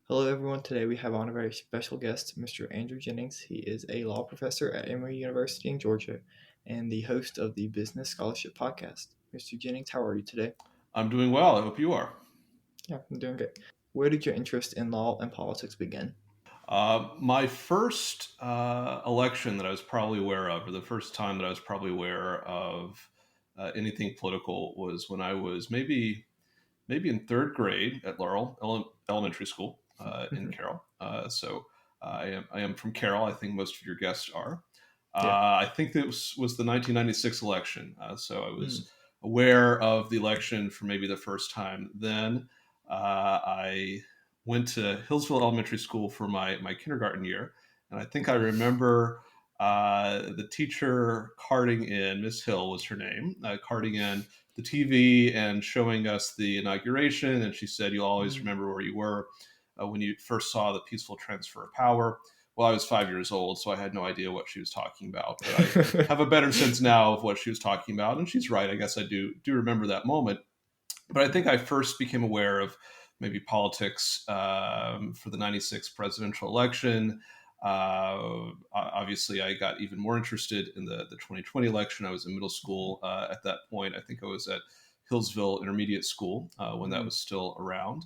Hello, everyone. Today we have on a very special guest, Mr. Andrew Jennings. He is a law professor at Emory University in Georgia and the host of the Business Scholarship Podcast. Mr. Jennings, how are you today? I'm doing well. I hope you are. Yeah, I'm doing good. Where did your interest in law and politics begin? My first election that I was probably aware of, or the first time that I was probably aware of anything political, was when I was maybe in third grade at Laurel Elementary School in Mhm. Carroll. I am from Carroll. I think most of your guests are. Yeah. I think this was the 1996 election, so I Mm. was aware of the election for maybe the first time then. I went to Hillsville Elementary School for my kindergarten year, and I think I remember the teacher carting in, Miss Hill was her name, carting in the TV and showing us the inauguration. And she said, "You'll always Mm. remember where you were when you first saw the peaceful transfer of power." Well, I was 5 years old, so I had no idea what she was talking about. But I have a better sense now of what she was talking about, and she's right. I guess I do remember that moment. But I think I first became aware of maybe politics for the '96 presidential election. Obviously, I got even more interested in the 2020 election. I was in middle school at that point. I think I was at Hillsville Intermediate School when that Mm. was still around.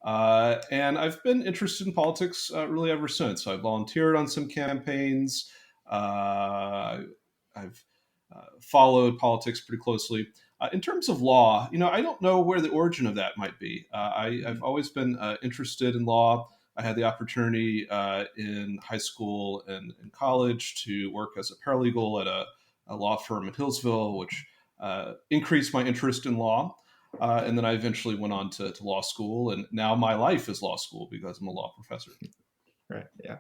And I've been interested in politics really ever since. So I volunteered on some campaigns. I've followed politics pretty closely. In terms of law, I don't know where the origin of that might be. I've Mm. always been interested in law. I had the opportunity in high school and in college to work as a paralegal at a law firm in Hillsville, which increased my interest in law. And then I eventually went on to law school, and now my life is law school because I'm a law professor. Right, yeah.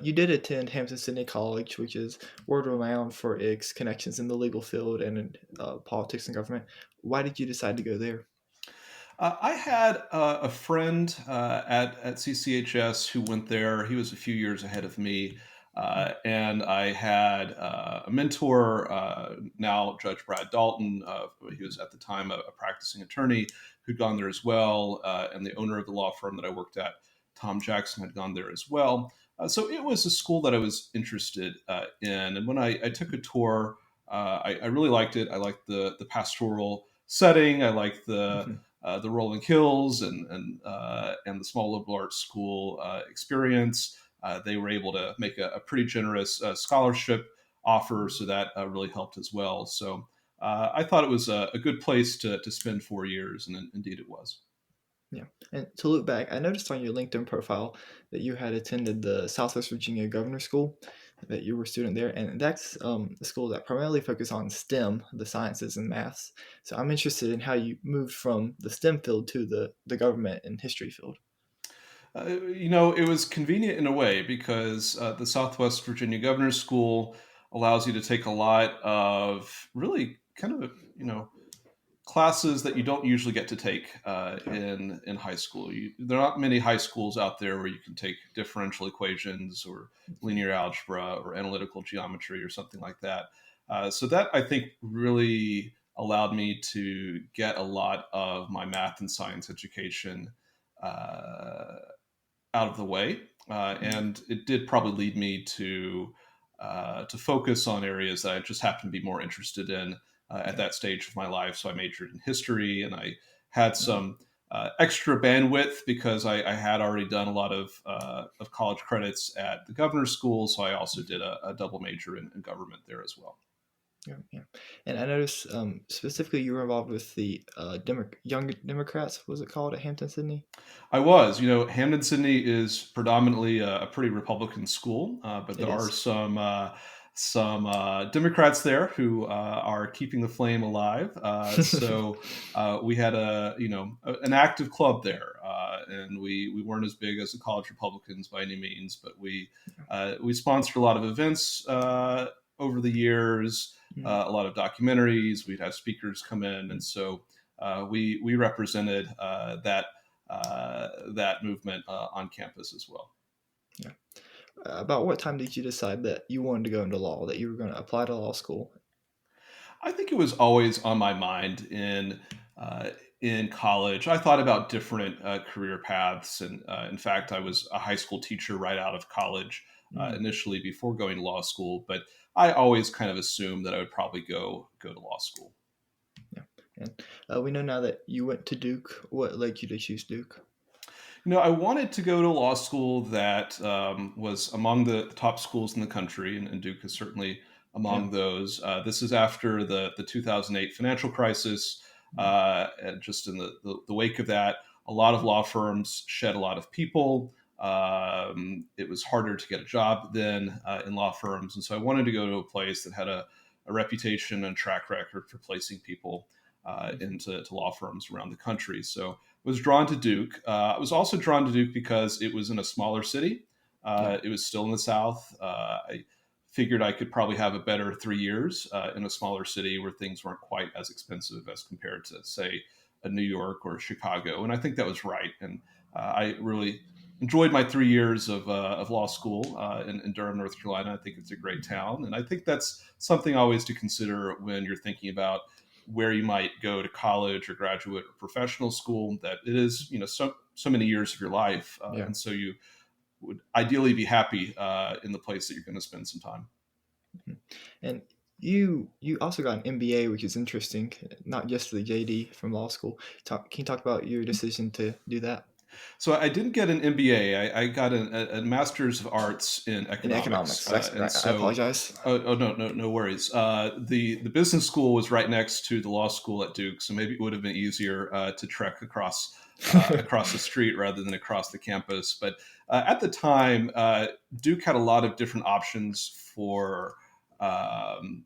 You did attend Hampden-Sydney College, which is world renowned for its connections in the legal field and in politics and government. Why did you decide to go there? I had a friend at CCHS who went there. He was a few years ahead of me. And I had a mentor, now Judge Brad Dalton. He was at the time a practicing attorney who'd gone there as well. And the owner of the law firm that I worked at, Tom Jackson, had gone there as well. So it was a school that I was interested in. And when I took a tour, I really liked it. I liked the pastoral setting. I liked Mhm. the rolling hills and the small liberal arts school experience. They were able to make a pretty generous scholarship offer, so that really helped as well. So I thought it was a good place to spend 4 years, and indeed it was. Yeah. And to look back, I noticed on your LinkedIn profile that you had attended the Southwest Virginia Governor School, that you were a student there. And that's a school that primarily focuses on STEM, the sciences and maths. So I'm interested in how you moved from the STEM field to the government and history field. It was convenient in a way because the Southwest Virginia Governor's School allows you to take a lot of really kind of classes that you don't usually get to take Yeah. in high school. There are not many high schools out there where you can take differential equations or linear algebra or analytical geometry or something like that. So that I think really allowed me to get a lot of my math and science education uh, out of the way, Mm. and it did probably lead me to focus on areas that I just happened to be more interested in at Yeah. that stage of my life. So I majored in history, and I had Mm. some extra bandwidth because I had already done a lot of college credits at the governor's school. So I also did a double major in government there as well. Yeah, yeah. And I noticed specifically you were involved with the Young Democrats, was it called, at Hampton-Sydney? I was, Hampden-Sydney is predominantly a pretty Republican school, but It there are is. some Democrats there who are keeping the flame alive. So we had an active club there, and we weren't as big as the college Republicans by any means, but we sponsored a lot of events over the years, Mm. a lot of documentaries. We'd have speakers come in, and so we represented that movement on campus as well. Yeah. About what time did you decide that you wanted to go into law, that you were going to apply to law school? I think it was always on my mind uh, in college, I thought about different career paths. And in fact, I was a high school teacher right out of college Mm, initially before going to law school. But I always kind of assumed that I would probably go to law school. yeah. And we know now that you went to Duke. What led you to choose Duke? I wanted to go to a law school that was among the top schools in the country, and Duke is certainly Yeah. among those. This is after the 2008 financial crisis. Mm, And just in the wake of that, a lot of law firms shed a lot of people. It was harder to get a job then in law firms. And so I wanted to go to a place that had a reputation and track record for placing people mhm, into to law firms around the country. So was drawn to Duke. I was also drawn to Duke because it was in a smaller city. yeah. It was still in the South. I figured I could probably have a better 3 years in a smaller city where things weren't quite as expensive as compared to, say, a New York or Chicago. And I think that was right. And I really enjoyed my 3 years of law school in Durham, North Carolina. I think it's a great town. And I think that's something always to consider when you're thinking about where you might go to college or graduate or professional school, that it is, so many years of your life. Yeah. And so you would ideally be happy in the place that you're going to spend some time. Mhm. And you also got an MBA, which is interesting, not just the JD from law school. Can you talk about your decision to do that So I didn't get an MBA. I got a Master's of Arts in in economics, economics? That's and I so. apologize. Oh, no, no worries. The business school was right next to the law school at Duke, so maybe it would have been easier to trek across the street rather than across the campus. But at the time, Duke had a lot of different options um,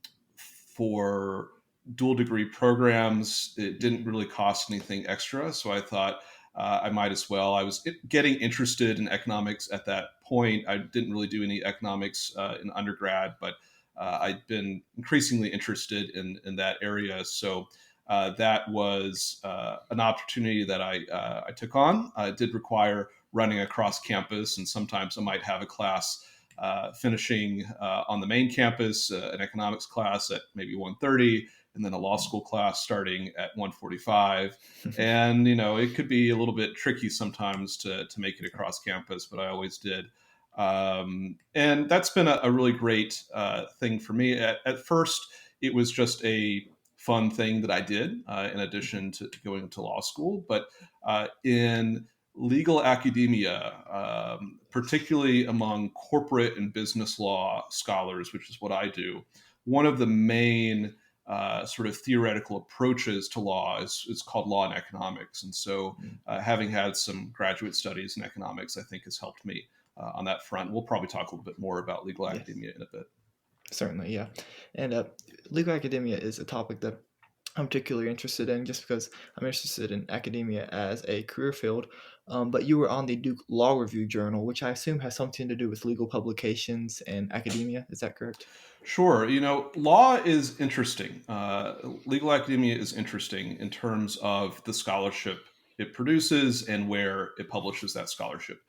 for dual degree programs. It didn't really cost anything extra, so I thought I might as well. I was getting interested in economics at that point. I didn't really do any economics in undergrad, but I'd been increasingly interested in that area. So that was an opportunity that I took on. It did require running across campus, and sometimes I might have a class finishing on the main campus, an economics class at maybe 1:30, and then a law school class starting at 1:45. And it could be a little bit tricky sometimes to make it across campus, but I always did. And that's been a really great thing for me. At first, it was just a fun thing that I did in addition to going to law school. But in legal academia, particularly among corporate and business law scholars, which is what I do, one of the main sort of theoretical approaches to law is called law and economics. And so, having had some graduate studies in economics, I think has helped me on that front. We'll probably talk a little bit more about legal Yes, academia in a bit. certainly, yeah. And legal academia is a topic that I'm particularly interested in just because I'm interested in academia as a career field. But you were on the Duke Law Review Journal, which I assume has something to do with legal publications and academia. Is that correct? Sure. Law is interesting. Legal academia is interesting in terms of the scholarship it produces and where it publishes that scholarship.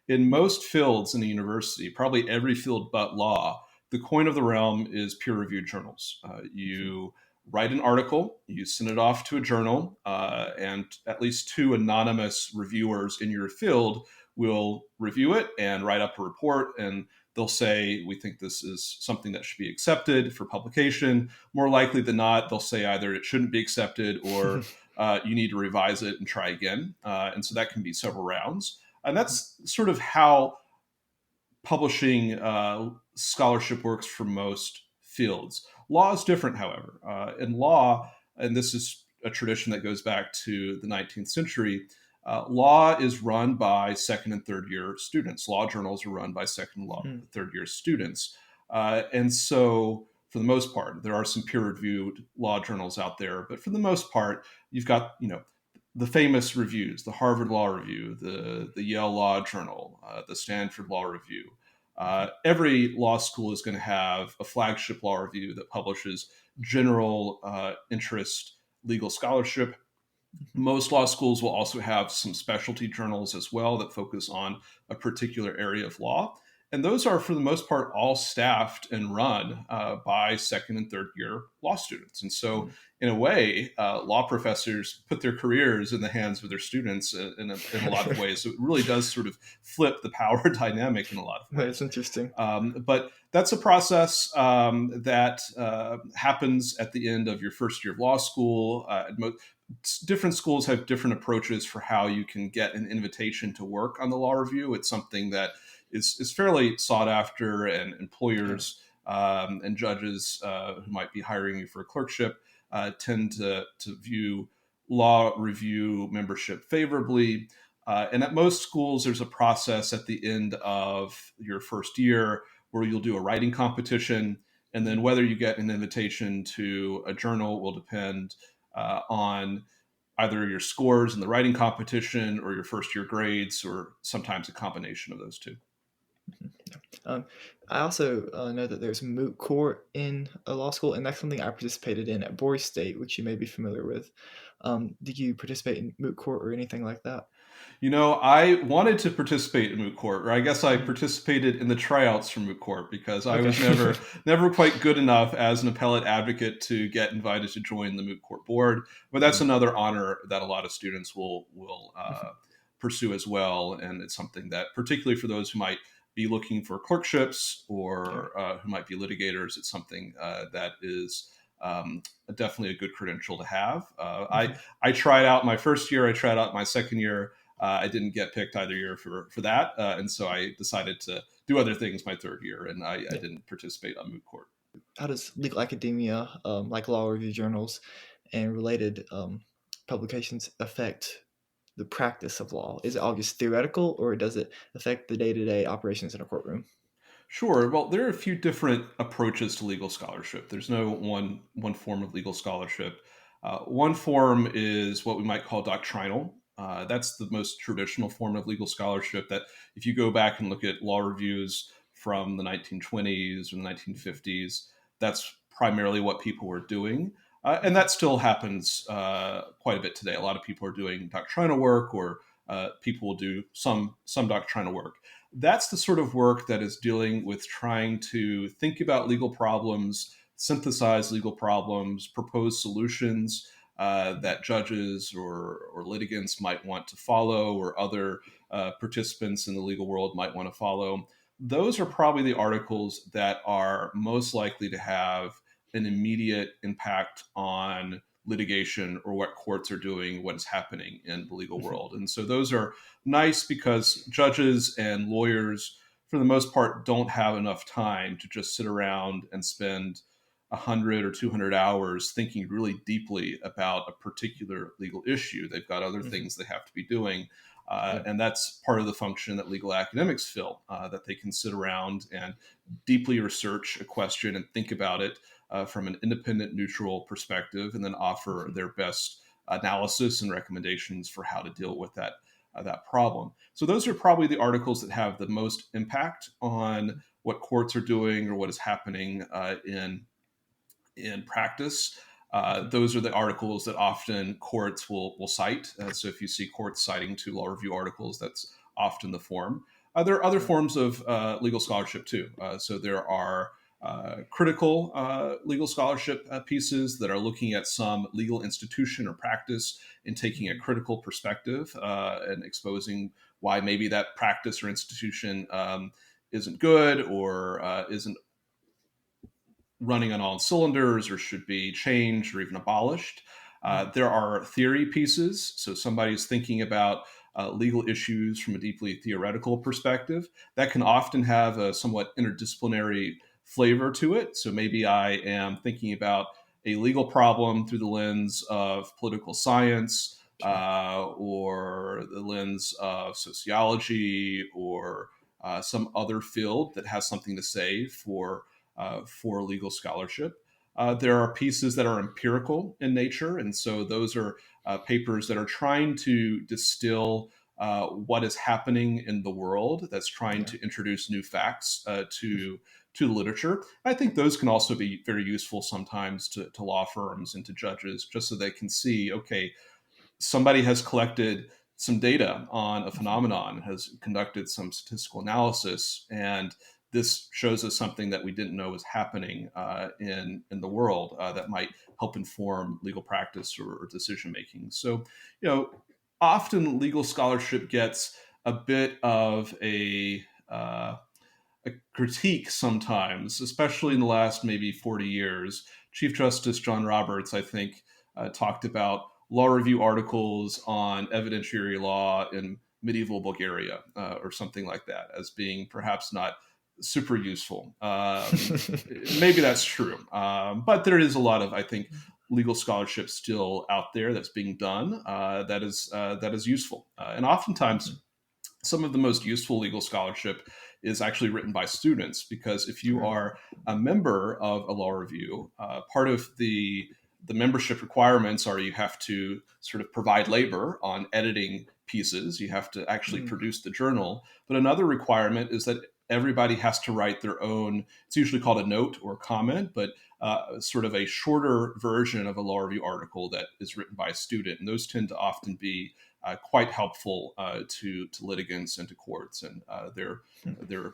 In most fields in a university, probably every field but law, the coin of the realm is peer reviewed journals. You write an article, you send it off to a journal, and at least two anonymous reviewers in your field will review it and write up a report. And they'll say, we think this is something that should be accepted for publication. More likely than not, they'll say either it shouldn't be accepted or you need to revise it and try again. And so that can be several rounds. And that's sort of how publishing scholarship works for most fields. Law is different, however. In law, and this is a tradition that goes back to the 19th century, law is run by second and third year students. Law journals are run by second and third year students. And so, for the most part, there are some peer reviewed law journals out there, but for the most part, you've got, the famous reviews, the Harvard Law Review, the Yale Law Journal, the Stanford Law Review. Every law school is going to have a flagship law review that publishes general interest legal scholarship. Most law schools will also have some specialty journals as well that focus on a particular area of law. And those are, for the most part, all staffed and run by second and third year law students. And so, Mm. in a way, law professors put their careers in the hands of their students in a lot of ways. So it really does sort of flip the power dynamic in a lot of That's ways. interesting. But that's a process that happens at the end of your first year of law school. Different schools have different approaches for how you can get an invitation to work on the law review. It's something that is fairly sought after, and Yeah. employers and judges who might be hiring you for a clerkship tend to view law review membership favorably. And at most schools, there's a process at the end of your first year where you'll do a writing competition. And then Mm. whether you get an invitation to a journal will depend on either your scores in the writing competition or your first year grades, or sometimes a combination of those two. Um, I also know that there's moot court in a law school, and that's something I participated in at Boise State, which you may be familiar with. Did you participate in moot court or anything like that? You know, I wanted to participate in moot court, or I guess I Mm. participated in the tryouts for moot court because I Okay. was never quite good enough as an appellate advocate to get invited to join the moot court board. But that's Mm. another honor that a lot of students will pursue as well, and it's something that, particularly for those who might be looking for clerkships Yeah. or who might be litigators, it's something that is definitely a good credential to have. Mhm. I tried out my first year. I tried out my second year. I didn't get picked either year for that, and so I decided to do other things my third year, and I Yeah. didn't participate on moot court. How does legal academia, like law review journals and related publications, affect the practice of law? Is it all just theoretical, or does it affect the day-to-day operations in a courtroom? Sure. Well, there are a few different approaches to legal scholarship. There's no one form of legal scholarship. One form is what we might call doctrinal. That's the most traditional form of legal scholarship. That, if you go back and look at law reviews from the 1920s or the 1950s, that's primarily what people were doing. And Mhm. that still happens quite a bit today. A lot of people are doing doctrinal work, or people will do some doctrinal work. That's the sort of work that is dealing with trying to think about legal problems, synthesize legal problems, propose solutions that judges or litigants might want to follow, or other participants in the legal world might want to follow. Those are probably the articles that are most likely to have an immediate impact on litigation, or what courts are doing, what is happening in the legal Mhm. world. And so those are nice because judges and lawyers, for the most part, don't have enough time to just sit around and spend 100 or 200 hours thinking really deeply about a particular legal issue. They've got other Mhm. things they have to be doing. Yeah. And that's part of the function that legal academics fill, that they can sit around and deeply research a question and think about it from an independent, neutral perspective, and then offer Mhm. their best analysis and recommendations for how to deal with that problem. So those are probably the articles that have the most impact on what courts are doing or what is happening in practice. Mhm. Those are the articles that often courts will cite. So if you see courts citing to law review articles, that's often the form. There are other Yeah. forms of legal scholarship too. So there are critical legal scholarship pieces that are looking at some legal institution or practice and taking a Mhm. critical perspective and exposing why maybe that practice or institution isn't good, or isn't running on all cylinders, or should be changed or even abolished. Mhm. There are theory pieces. So somebody's thinking about legal issues from a deeply theoretical perspective. That can often have a somewhat interdisciplinary flavor to it. So maybe I am thinking about a legal problem through the lens of political science, Sure. or the lens of sociology, or some other field that has something to say for legal scholarship. There are pieces that are empirical in nature, and so those are papers that are trying to distill what is happening in the world. That's trying Yeah. to introduce new facts to literature. I think those can also be very useful sometimes to law firms and to judges, just so they can see, okay, somebody has collected some data on a phenomenon, has conducted some statistical analysis, and this shows us something that we didn't know was happening in the world that might help inform legal practice or decision making. So, often legal scholarship gets a bit of a critique sometimes, especially in the last maybe 40 years. Chief Justice John Roberts, I think, talked about law review articles on evidentiary law in medieval Bulgaria or something like that as being perhaps not super useful. Maybe that's true. But there is a lot of, I think, legal scholarship still out there that's being done that is useful. And oftentimes, some of the most useful legal scholarship is actually written by students, because if you Right. are a member of a law review, part of the membership requirements are you have to sort of provide labor on editing pieces. You have to actually Mm. produce the journal. But another requirement is that everybody has to write their own, it's usually called a note or comment, but sort of a shorter version of a law review article that is written by a student. And those tend to often be quite helpful to litigants and to courts, and they're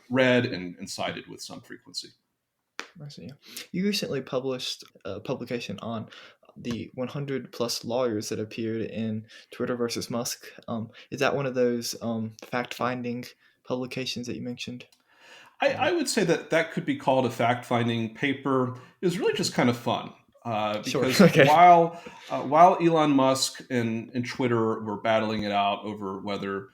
read and cited with some frequency. I see. You recently published a publication on the 100 plus lawyers that appeared in Twitter versus Musk. Is that one of those fact finding publications that you mentioned? I would say that that could be called a fact finding paper. It was really just kind of fun. Sure. Because Okay. while Elon Musk and Twitter were battling it out over whether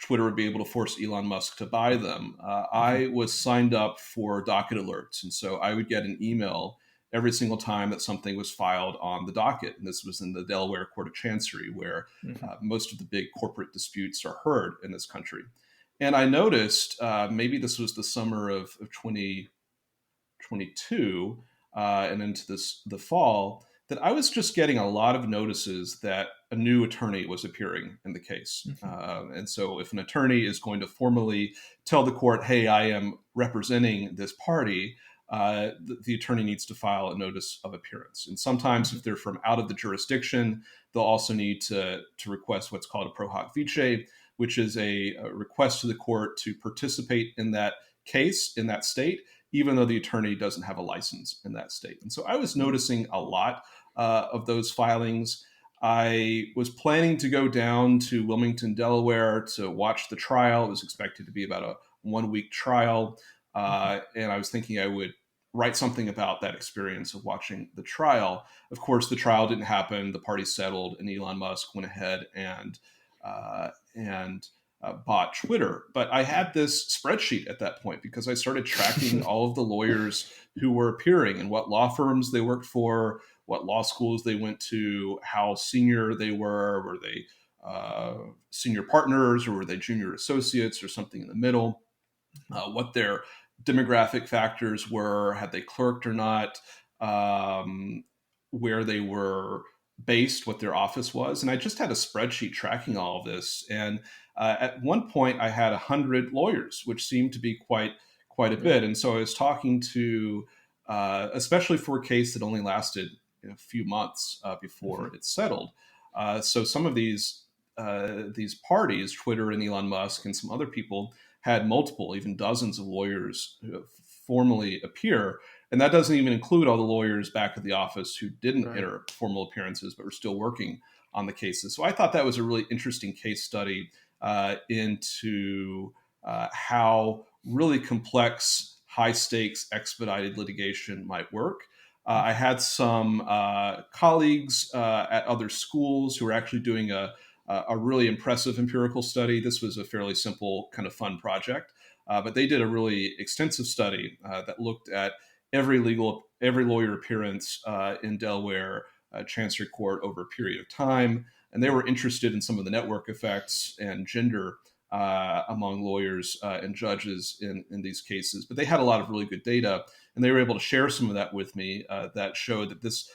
Twitter would be able to force Elon Musk to buy them, Mhm. I was signed up for docket alerts. And so I would get an email every single time that something was filed on the docket. And this was in the Delaware Court of Chancery, where Mhm. most of the big corporate disputes are heard in this country. And I noticed, maybe this was the summer of 2022 and into the fall, that I was just getting a lot of notices that a new attorney was appearing in the case. Mhm. And so, if an attorney is going to formally tell the court, "Hey, I am representing this party," the attorney needs to file a notice of appearance. And sometimes, Mhm. if they're from out of the jurisdiction, they'll also need to request what's called a pro hac vice, which is a request to the court to participate in that case in that state, even though the attorney doesn't have a license in that state. And so I was Mhm. noticing a lot of those filings. I was planning to go down to Wilmington, Delaware to watch the trial. It was expected to be about a 1 week trial. Mhm. And I was thinking I would write something about that experience of watching the trial. Of course, the trial didn't happen. The parties settled, and Elon Musk went ahead and bought Twitter. But I had this spreadsheet at that point because I started tracking all of the lawyers who were appearing and what law firms they worked for, what law schools they went to, how senior they were. Were they senior partners, or were they junior associates or something in the middle? What their demographic factors were, had they clerked or not, um, where they were based, what their office was. And I just had a spreadsheet tracking all of this. And at one point, I had 100 lawyers, which seemed to be quite a Yeah. bit. And so I was talking to, especially for a case that only lasted a few months before Mhm. it settled. So some of these parties, Twitter and Elon Musk and some other people, had multiple, even dozens of lawyers who formally appear. And that doesn't even include all the lawyers back at the office who didn't Right. enter formal appearances but were still working on the cases. So I thought that was a really interesting case study into how really complex, high stakes, expedited litigation might work. I Mhm. had some colleagues at other schools who were actually doing a really impressive empirical study. This was a fairly simple, kind of fun project, but they did a really extensive study that looked at every lawyer appearance in Delaware Chancery Court over a period of time, and they were interested in some of the network effects and gender among lawyers and judges in these cases. But they had a lot of really good data, and they were able to share some of that with me that showed that this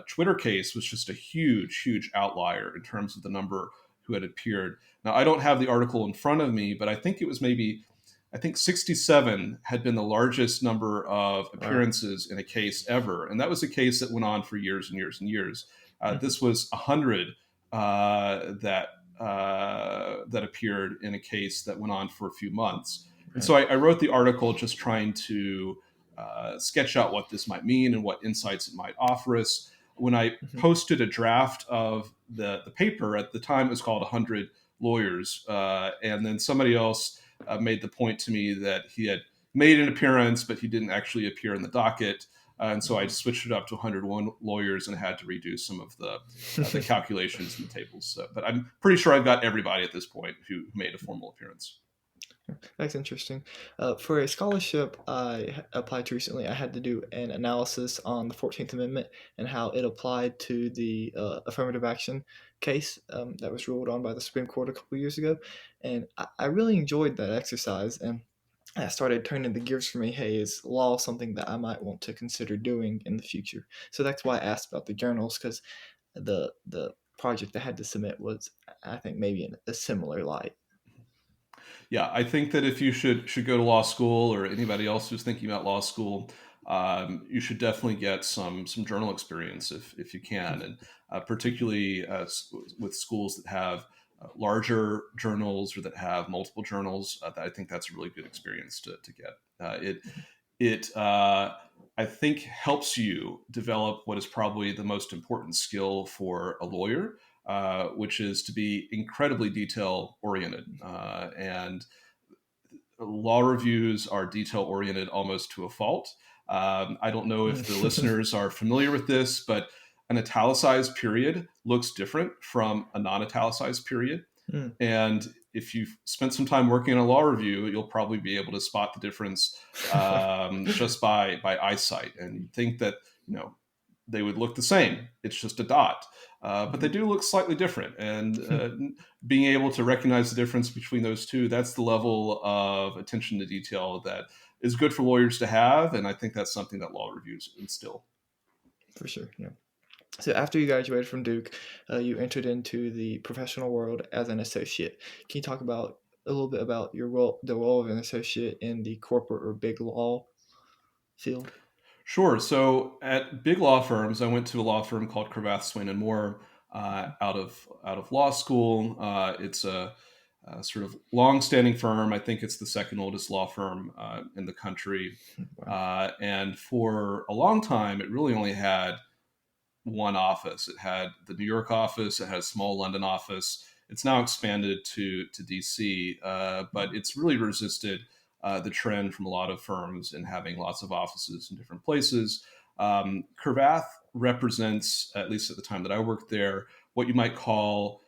Twitter case was just a huge outlier in terms of the number who had appeared. Now, I don't have the article in front of me, but I think it was I think 67 had been the largest number of Wow. appearances in a case ever. And that was a case that went on for years and years and years. Mhm. This was 100 that that appeared in a case that went on for a few months. And Right. so I wrote the article just trying to sketch out what this might mean and what insights it might offer us. When I Mhm. posted a draft of the paper, at the time it was called 100 Lawyers, and then somebody else made the point to me that he had made an appearance, but he didn't actually appear in the docket. And so I Mhm. switched it up to 101 lawyers and had to redo some of the calculations in the tables. So, but I'm pretty sure I've got everybody at this point who made a formal appearance. That's interesting. For a scholarship I applied to recently, I had to do an analysis on the 14th Amendment and how it applied to the affirmative action case that was ruled on by the Supreme Court a couple years ago. And I really enjoyed that exercise. And that started turning the gears for me. Hey, is law something that I might want to consider doing in the future? So that's why I asked about the journals, because the project I had to submit was, I think, maybe in a similar light. Yeah, I think that if you should go to law school, or anybody else who's thinking about law school, you should definitely get some journal experience if you can, and particularly with schools that have larger journals or that have multiple journals. I think that's a really good experience to get. It I think helps you develop what is probably the most important skill for a lawyer, which is to be incredibly detail oriented. And law reviews are detail oriented almost to a fault. I don't know if the listeners are familiar with this, but an italicized period looks different from a non italicized period. Mm. And if you've spent some time working on a law review, you'll probably be able to spot the difference just by eyesight. And you think that they would look the same. It's just a dot, but they Mhm. do look slightly different. And being able to recognize the difference between those two—that's the level of attention to detail that is good for lawyers to have. And I think that's something that law reviews instill. For sure, yeah. So after you graduated from Duke, you entered into the professional world as an associate. Can you talk about a little bit about your role, the role of an associate in the corporate or big law field? Sure. So at big law firms, I went to a law firm called Cravath, Swaine and Moore out of law school. It's a sort of long-standing firm. I think it's the second oldest law firm in the country, Wow. and for a long time, it really only had one office. It had the New York office. It had a small London office. It's now expanded to DC, but it's really resisted the trend from a lot of firms in having lots of offices in different places. Cravath represents, at least at the time that I worked there, what you might call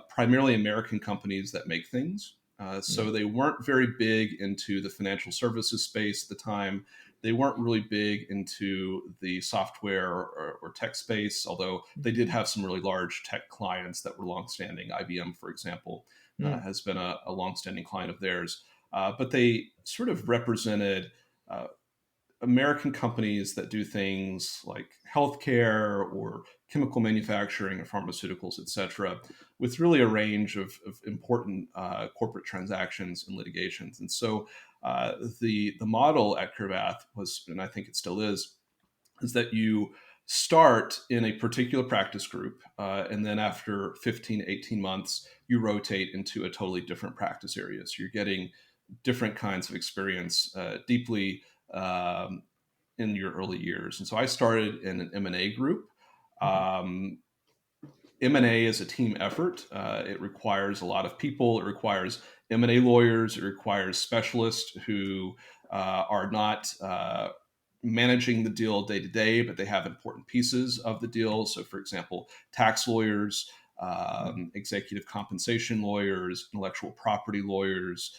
primarily American companies that make things. Mm. So they weren't very big into the financial services space at the time. They weren't really big into the software or tech space, although they did have some really large tech clients that were longstanding. IBM, for example, Mm. has been a longstanding client of theirs. But they sort of represented uh, American companies that do things like healthcare or chemical manufacturing or pharmaceuticals, et cetera, with really a range of important corporate transactions and litigations. And so the model at Cravath was, and I think it still is that you start in a particular practice group, and then after 15, 18 months, you rotate into a totally different practice area. So you're getting different kinds of experience deeply in your early years. And so I started in an M&A group. Mhm. Um, M&A is a team effort. It requires a lot of people. It requires M&A lawyers. It requires specialists who are not managing the deal day to day, but they have important pieces of the deal. So, for example, tax lawyers, Mm. executive compensation lawyers, intellectual property lawyers,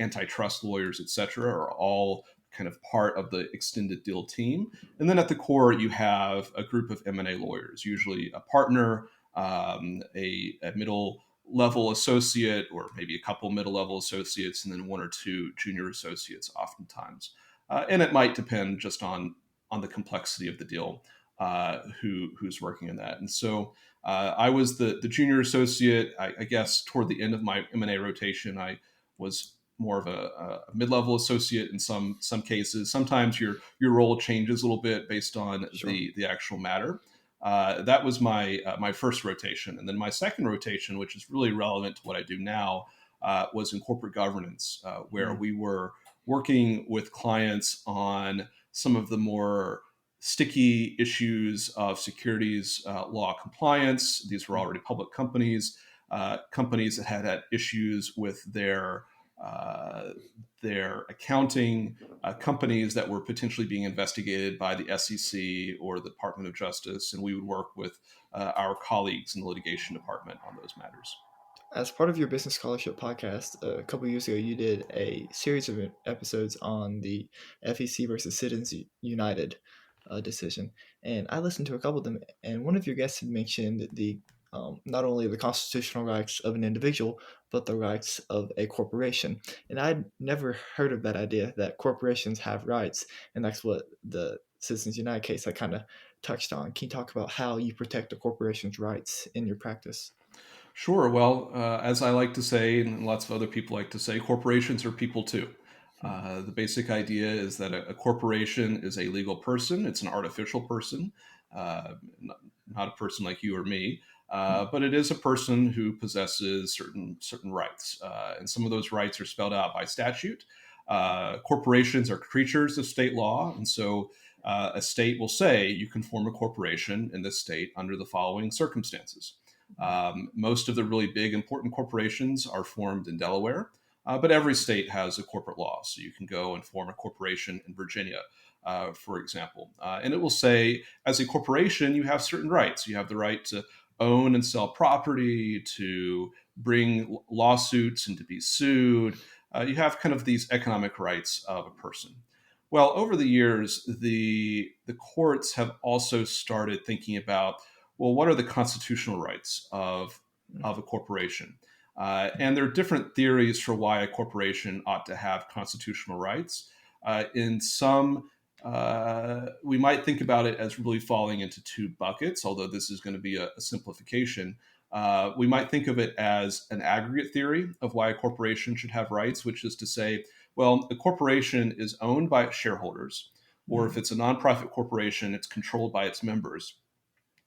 antitrust lawyers, et cetera, are all kind of part of the extended deal team. And then at the core, you have a group of M&A lawyers, usually a partner, a middle level associate, or maybe a couple middle level associates, and then one or two junior associates, oftentimes. And it might depend just on the complexity of the deal, who's working in that. And so I was the junior associate. I guess toward the end of my M&A rotation, I was more of a mid-level associate in some cases. Sometimes your role changes a little bit based on Sure. the actual matter. That was my first rotation, and then my second rotation, which is really relevant to what I do now, was in corporate governance, where Mm, we were working with clients on some of the more sticky issues of securities law compliance. These were mm. already public companies, companies that had issues with uh, their accounting, companies that were potentially being investigated by the SEC or the Department of Justice, and we would work with our colleagues in the litigation department on those matters. As part of your business scholarship podcast, a couple years ago, you did a series of episodes on the FEC versus Citizens United decision, and I listened to a couple of them. And one of your guests had mentioned the not only the constitutional rights of an individual, but the rights of a corporation. And I'd never heard of that idea that corporations have rights, and that's what the Citizens United case I kind of touched on. Can you talk about how you protect a corporation's rights in your practice? Sure. Well, as I like to say, and lots of other people like to say, corporations are people too. Hmm. The basic idea is that a corporation is a legal person. It's an artificial person, not a person like you or me, Hmm. but it is a person who possesses certain rights, and some of those rights are spelled out by statute. Corporations are creatures of state law, and so a state will say you can form a corporation in this state under the following circumstances. Most of the really big, important corporations are formed in Delaware, but every state has a corporate law. So you can go and form a corporation in Virginia, for example. And it will say, as a corporation, you have certain rights. You have the right to own and sell property, to bring lawsuits and to be sued. You have kind of these economic rights of a person. Well, over the years, the courts have also started thinking about, well, what are the constitutional rights of a corporation? And there are different theories for why a corporation ought to have constitutional rights. In some, we might think about it as really falling into two buckets, although this is going to be a simplification. We might think of it as an aggregate theory of why a corporation should have rights, which is to say, well, a corporation is owned by its shareholders, or if Hmm. it's a nonprofit corporation, it's controlled by its members,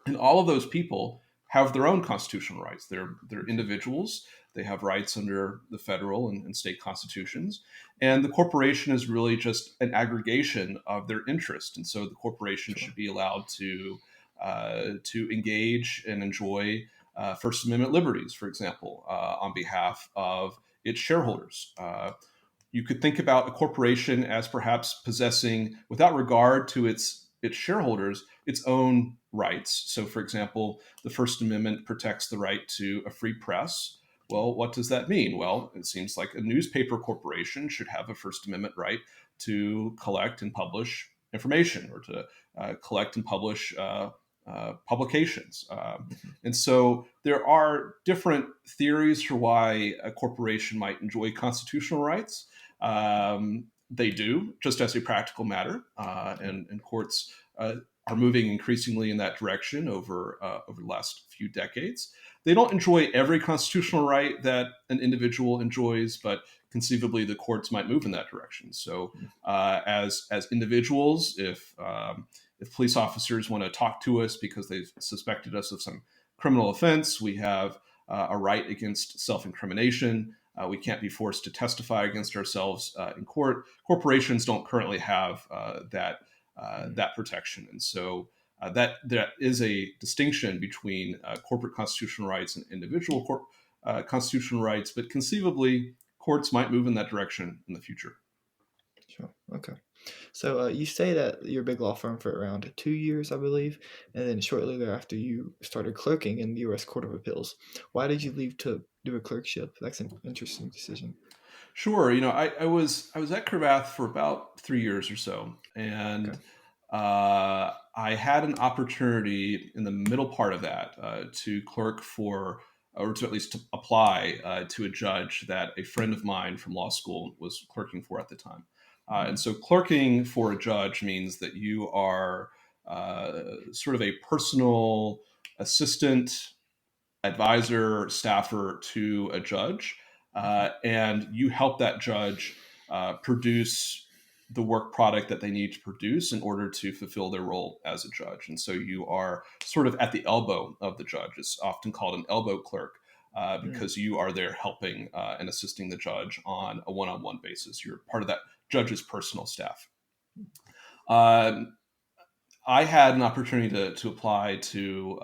and all of those people have their own constitutional rights. They're individuals. They have rights under the federal and state constitutions. And the corporation is really just an aggregation of their interest. And so the corporation Sure. should be allowed to engage and enjoy First Amendment liberties, for example, on behalf of its shareholders. You could think about a corporation as perhaps possessing, without regard to its shareholders, its own rights. So, for example, the First Amendment protects the right to a free press. Well, what does that mean? Well, it seems like a newspaper corporation should have a First Amendment right to collect and publish information, or to collect and publish publications. Mhm. And so there are different theories for why a corporation might enjoy constitutional rights. They do, just as a practical matter, and courts are moving increasingly in that direction over the last few decades. They don't enjoy every constitutional right that an individual enjoys, but conceivably the courts might move in that direction. So, as individuals, if police officers want to talk to us because they've suspected us of some criminal offense, we have a right against self-incrimination. We can't be forced to testify against ourselves in court. Corporations don't currently have Mhm. that protection, and so that is a distinction between corporate constitutional rights and individual constitutional rights. But conceivably, courts might move in that direction in the future. Sure. Okay. So you stayed at your big law firm for around 2 years, I believe, and then shortly thereafter you started clerking in the U.S. Court of Appeals. Why did you leave to do a clerkship? That's an interesting decision. Sure. I was at Cravath for about 3 years or so, Okay. and I had an opportunity in the middle part of that to clerk for, or to at least to apply to a judge that a friend of mine from law school was clerking for at the time. And Mm, so, clerking for a judge means that you are sort of a personal assistant, advisor, staffer to a judge, mhm, and you help that judge produce. the work product that they need to produce in order to fulfill their role as a judge. And so you are sort of at the elbow of the judge. It's often called an elbow clerk. Mm, Because you are there helping and assisting the judge on a one-on-one basis. You're part of that judge's personal staff. Um, I had an opportunity to apply to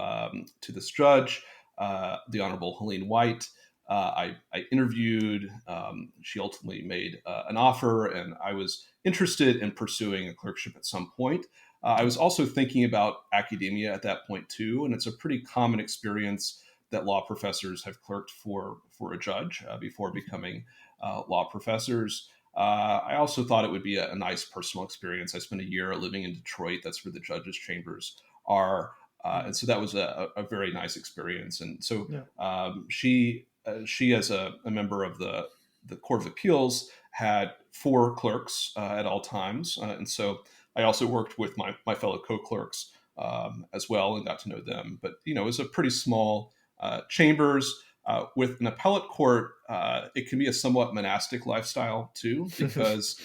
this judge, the Honorable Helene White. I interviewed. She ultimately made an offer, and I was interested in pursuing a clerkship at some point. I yeah. was also thinking about academia at that point too, and it's a pretty common experience that law professors have clerked for a judge before becoming law professors. I also thought it would be a nice personal experience. I spent a year living in Detroit. That's where the judges' chambers are. And Mm, so that was a very nice experience. And so yeah. she as a member of the Court of Appeals, had four clerks at all times. And so I also worked with my fellow co clerks as well and got to know them. But, it was a pretty small chambers. With an appellate court, it can be a somewhat monastic lifestyle too, because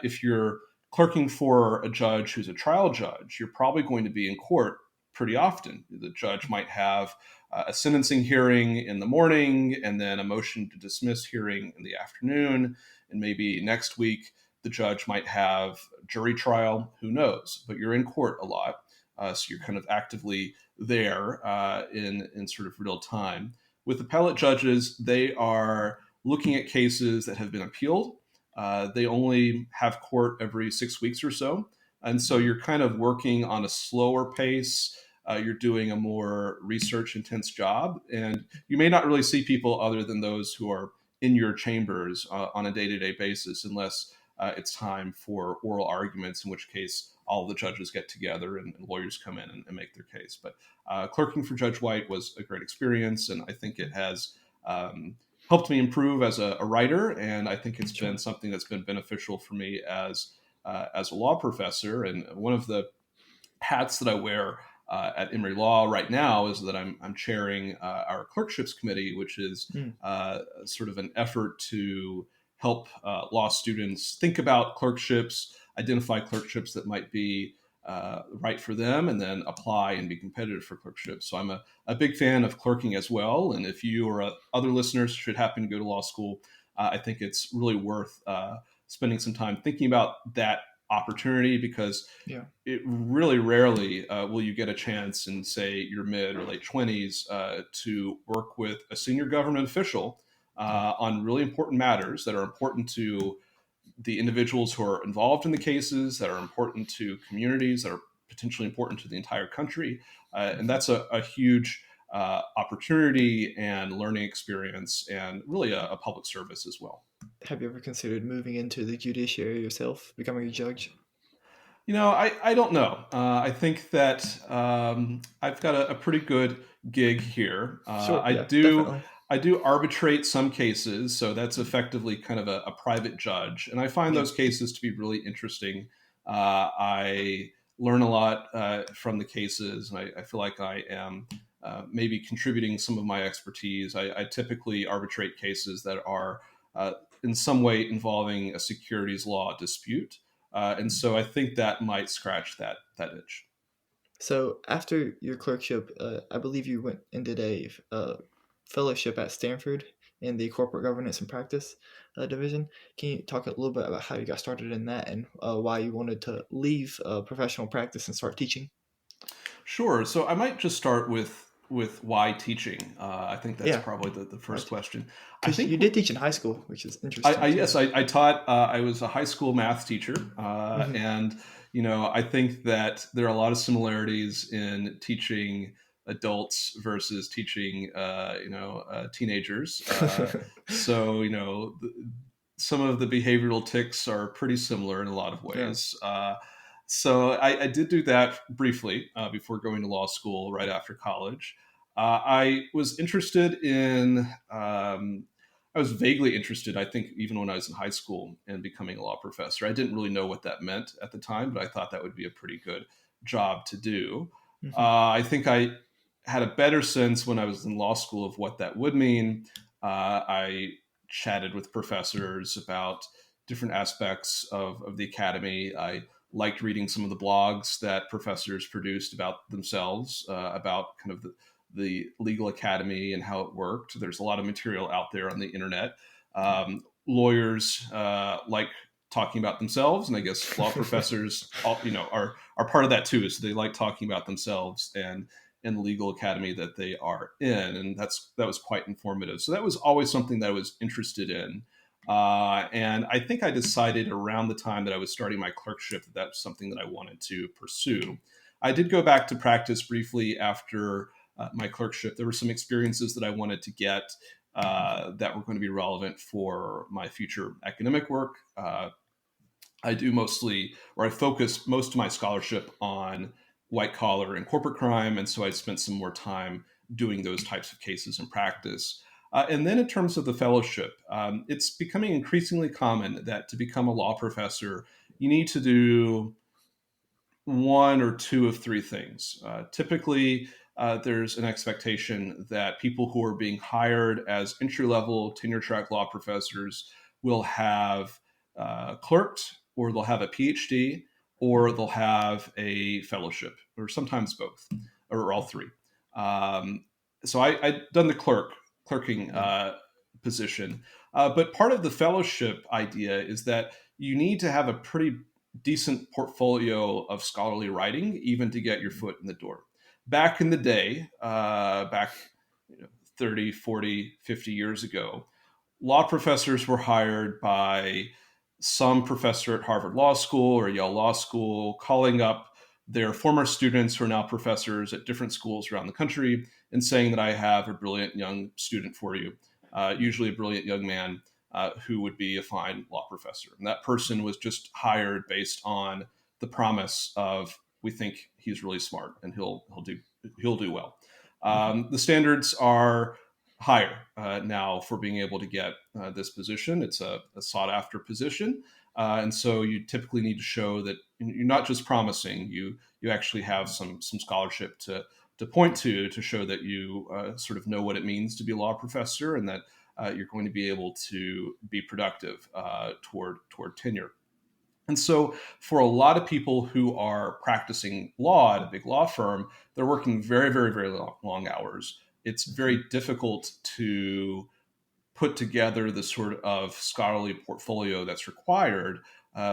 if you're clerking for a judge who's a trial judge, you're probably going to be in court pretty often. The judge might have a sentencing hearing in the morning and then a motion to dismiss hearing in the afternoon. And maybe next week, the judge might have jury trial, who knows? But you're in court a lot. So you're kind of actively there in sort of real time. With appellate judges, they are looking at cases that have been appealed. They only have court every 6 weeks or so. And so Mm, you're kind of working on a slower pace. You're doing a more research intense job. And you may not really see people other than those who are in your chambers on a day to day basis, unless it's time for oral arguments, in which case all the judges get together and lawyers come in and make their case. But clerking for Judge White was a great experience, and I think it has helped me improve as a writer, and I think it's been sure. something that's been beneficial for me as a law professor. And one of the hats that I wear at Emory Law right now is that I'm chairing our clerkships committee, which is Mm, sort of an effort to help law students think about clerkships, identify clerkships that might be right for them, and then apply and be competitive for clerkships. So I'm a big fan of clerking as well. And if you or other listeners should happen to go to law school, I think it's really worth spending some time thinking about that opportunity, because yeah. it really rarely will you get a chance in, say, your mid or late 20s to work with a senior government official Yeah. on really important matters that are important to the individuals who are involved in the cases, that are important to communities, that are potentially important to the entire country. And Mhm. that's a huge opportunity and learning experience, and really a public service as well. Have you ever considered moving into the judiciary yourself, becoming a judge? I don't know. I think that I've got a pretty good gig here. Sure. Yeah. Definitely. I do arbitrate some cases, so that's Mm, effectively kind of a private judge, and I find yeah. those cases to be really interesting. I learn a lot from the cases, and I feel like I am maybe contributing some of my expertise. I typically arbitrate cases that are uh, in some way involving a securities law dispute. And Mm. so I think that might scratch that itch. So after your clerkship, I believe you went and did a fellowship at Stanford in the corporate governance and practice division. Can you talk a little bit about how you got started in that and why you wanted to leave professional practice and start teaching? Sure. So I might just start with why teaching. I think that's Yeah, probably the first question. I because think you did teach in high school, which is I interesting too. yes, I taught. I was a high school math teacher, Hmm. and I think that there are a lot of similarities in teaching adults versus teaching teenagers. So some of the behavioral ticks are pretty similar in a lot of Yeah. ways. So I did do that briefly before going to law school right after college. I was interested in. I was vaguely interested, I think, even when I was in high school, in becoming a law professor. I didn't really know what that meant at the time, but I thought that would be a pretty good job to do. Hmm. I think I had a better sense when I was in law school of what that would mean. I chatted with professors about different aspects of the academy. I liked reading some of the blogs that professors produced about themselves, about kind of the legal academy and how it worked. There's a lot of material out there on the internet. Lawyers like talking about themselves, and I guess law professors, are part of that too. So they like talking about themselves and in the legal academy that they are in, and that was quite informative. So that was always something that I was interested in. And I think I decided around the time that I was starting my clerkship that that's something that I wanted to pursue. I did go back to practice briefly after my clerkship. There were some experiences that I wanted to get that were going to be relevant for my future academic work. I focus most of my scholarship on white collar and corporate crime. And so I spent some more time doing those types of cases in practice. And then in terms of the fellowship, it's becoming increasingly common that to become a law professor, you need to do one or two of three things. Typically, there's an expectation that people who are being hired as entry level tenure track law professors will have clerked, or they'll have a PhD, or they'll have a fellowship, or sometimes both, or all three. So I've done the clerking Yeah. position, but part of the fellowship idea is that you need to have a pretty decent portfolio of scholarly writing, even to get your foot in the door. Back in the day, back 30, 40, 50 years ago, law professors were hired by some professor at Harvard Law School or Yale Law School, calling up their former students who are now professors at different schools around the country and saying that I have a brilliant young student for you, usually a brilliant young man who would be a fine law professor. And that person was just hired based on the promise of, we think he's really smart and he'll do well. Mhm. The standards are higher now for being able to get this position. It's a sought after position. And so you typically need to show that you're not just promising, you actually have some scholarship to point to show that you sort of know what it means to be a law professor, and that you're going to be able to be productive toward tenure. And so, for a lot of people who are practicing law at a big law firm, they're working very, very, very long hours. It's Mhm. very difficult to put together the sort of scholarly portfolio that's required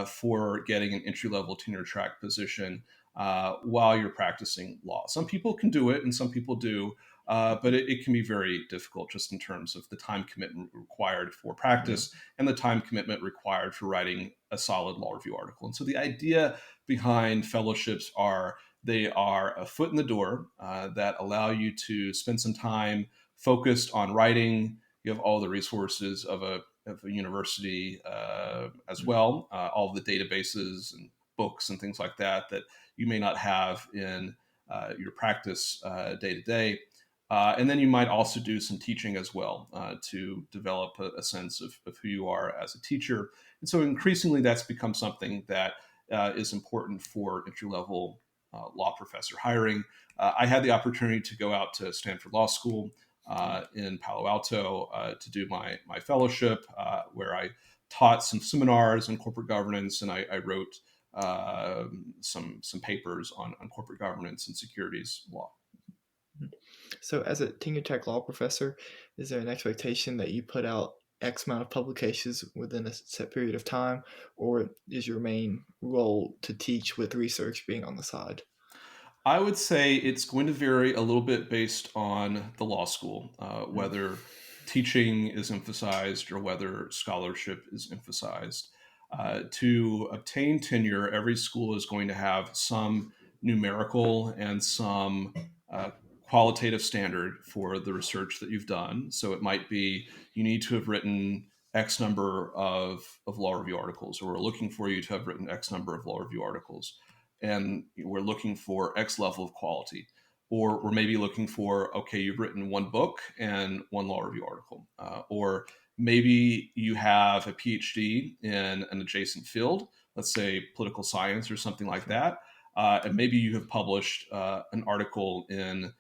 for getting an entry level tenure track position while you're practicing law. Some people can do it, and some people do. But it can be very difficult just in terms of the time commitment required for Yeah. practice and the time commitment required for writing a solid law review article. And so the idea behind fellowships are they are a foot in the door that allow you to spend some time focused on writing. You have all the resources of a university as Mhm. well, all the databases and books and things like that that you may not have in your practice day to day. And then you might also do some teaching as well to develop a sense of who you are as a teacher. And so increasingly, that's become something that is important for entry level law professor hiring. I had the opportunity to go out to Stanford Law School in Palo Alto to do my fellowship, where I taught some seminars on corporate governance, and I wrote some papers on corporate governance and securities law. Mhm. So, as a tenure track law professor, is there an expectation that you put out X amount of publications within a set period of time, or is your main role to teach with research being on the side? I would say it's going to vary a little bit based on the law school, Mm. whether teaching is emphasized or whether scholarship is emphasized. To obtain tenure, every school is going to have some numerical and some uh, qualitative standard for the research that you've done. So it might be you need to have written X number of law review articles, or we're looking for you to have written X number of law review articles, and we're looking for X level of quality. Or we're maybe looking for, okay, you've written one book and one law review article. Or maybe you have a PhD in an adjacent field, let's say political science or something like Okay. that. And maybe you have published an article in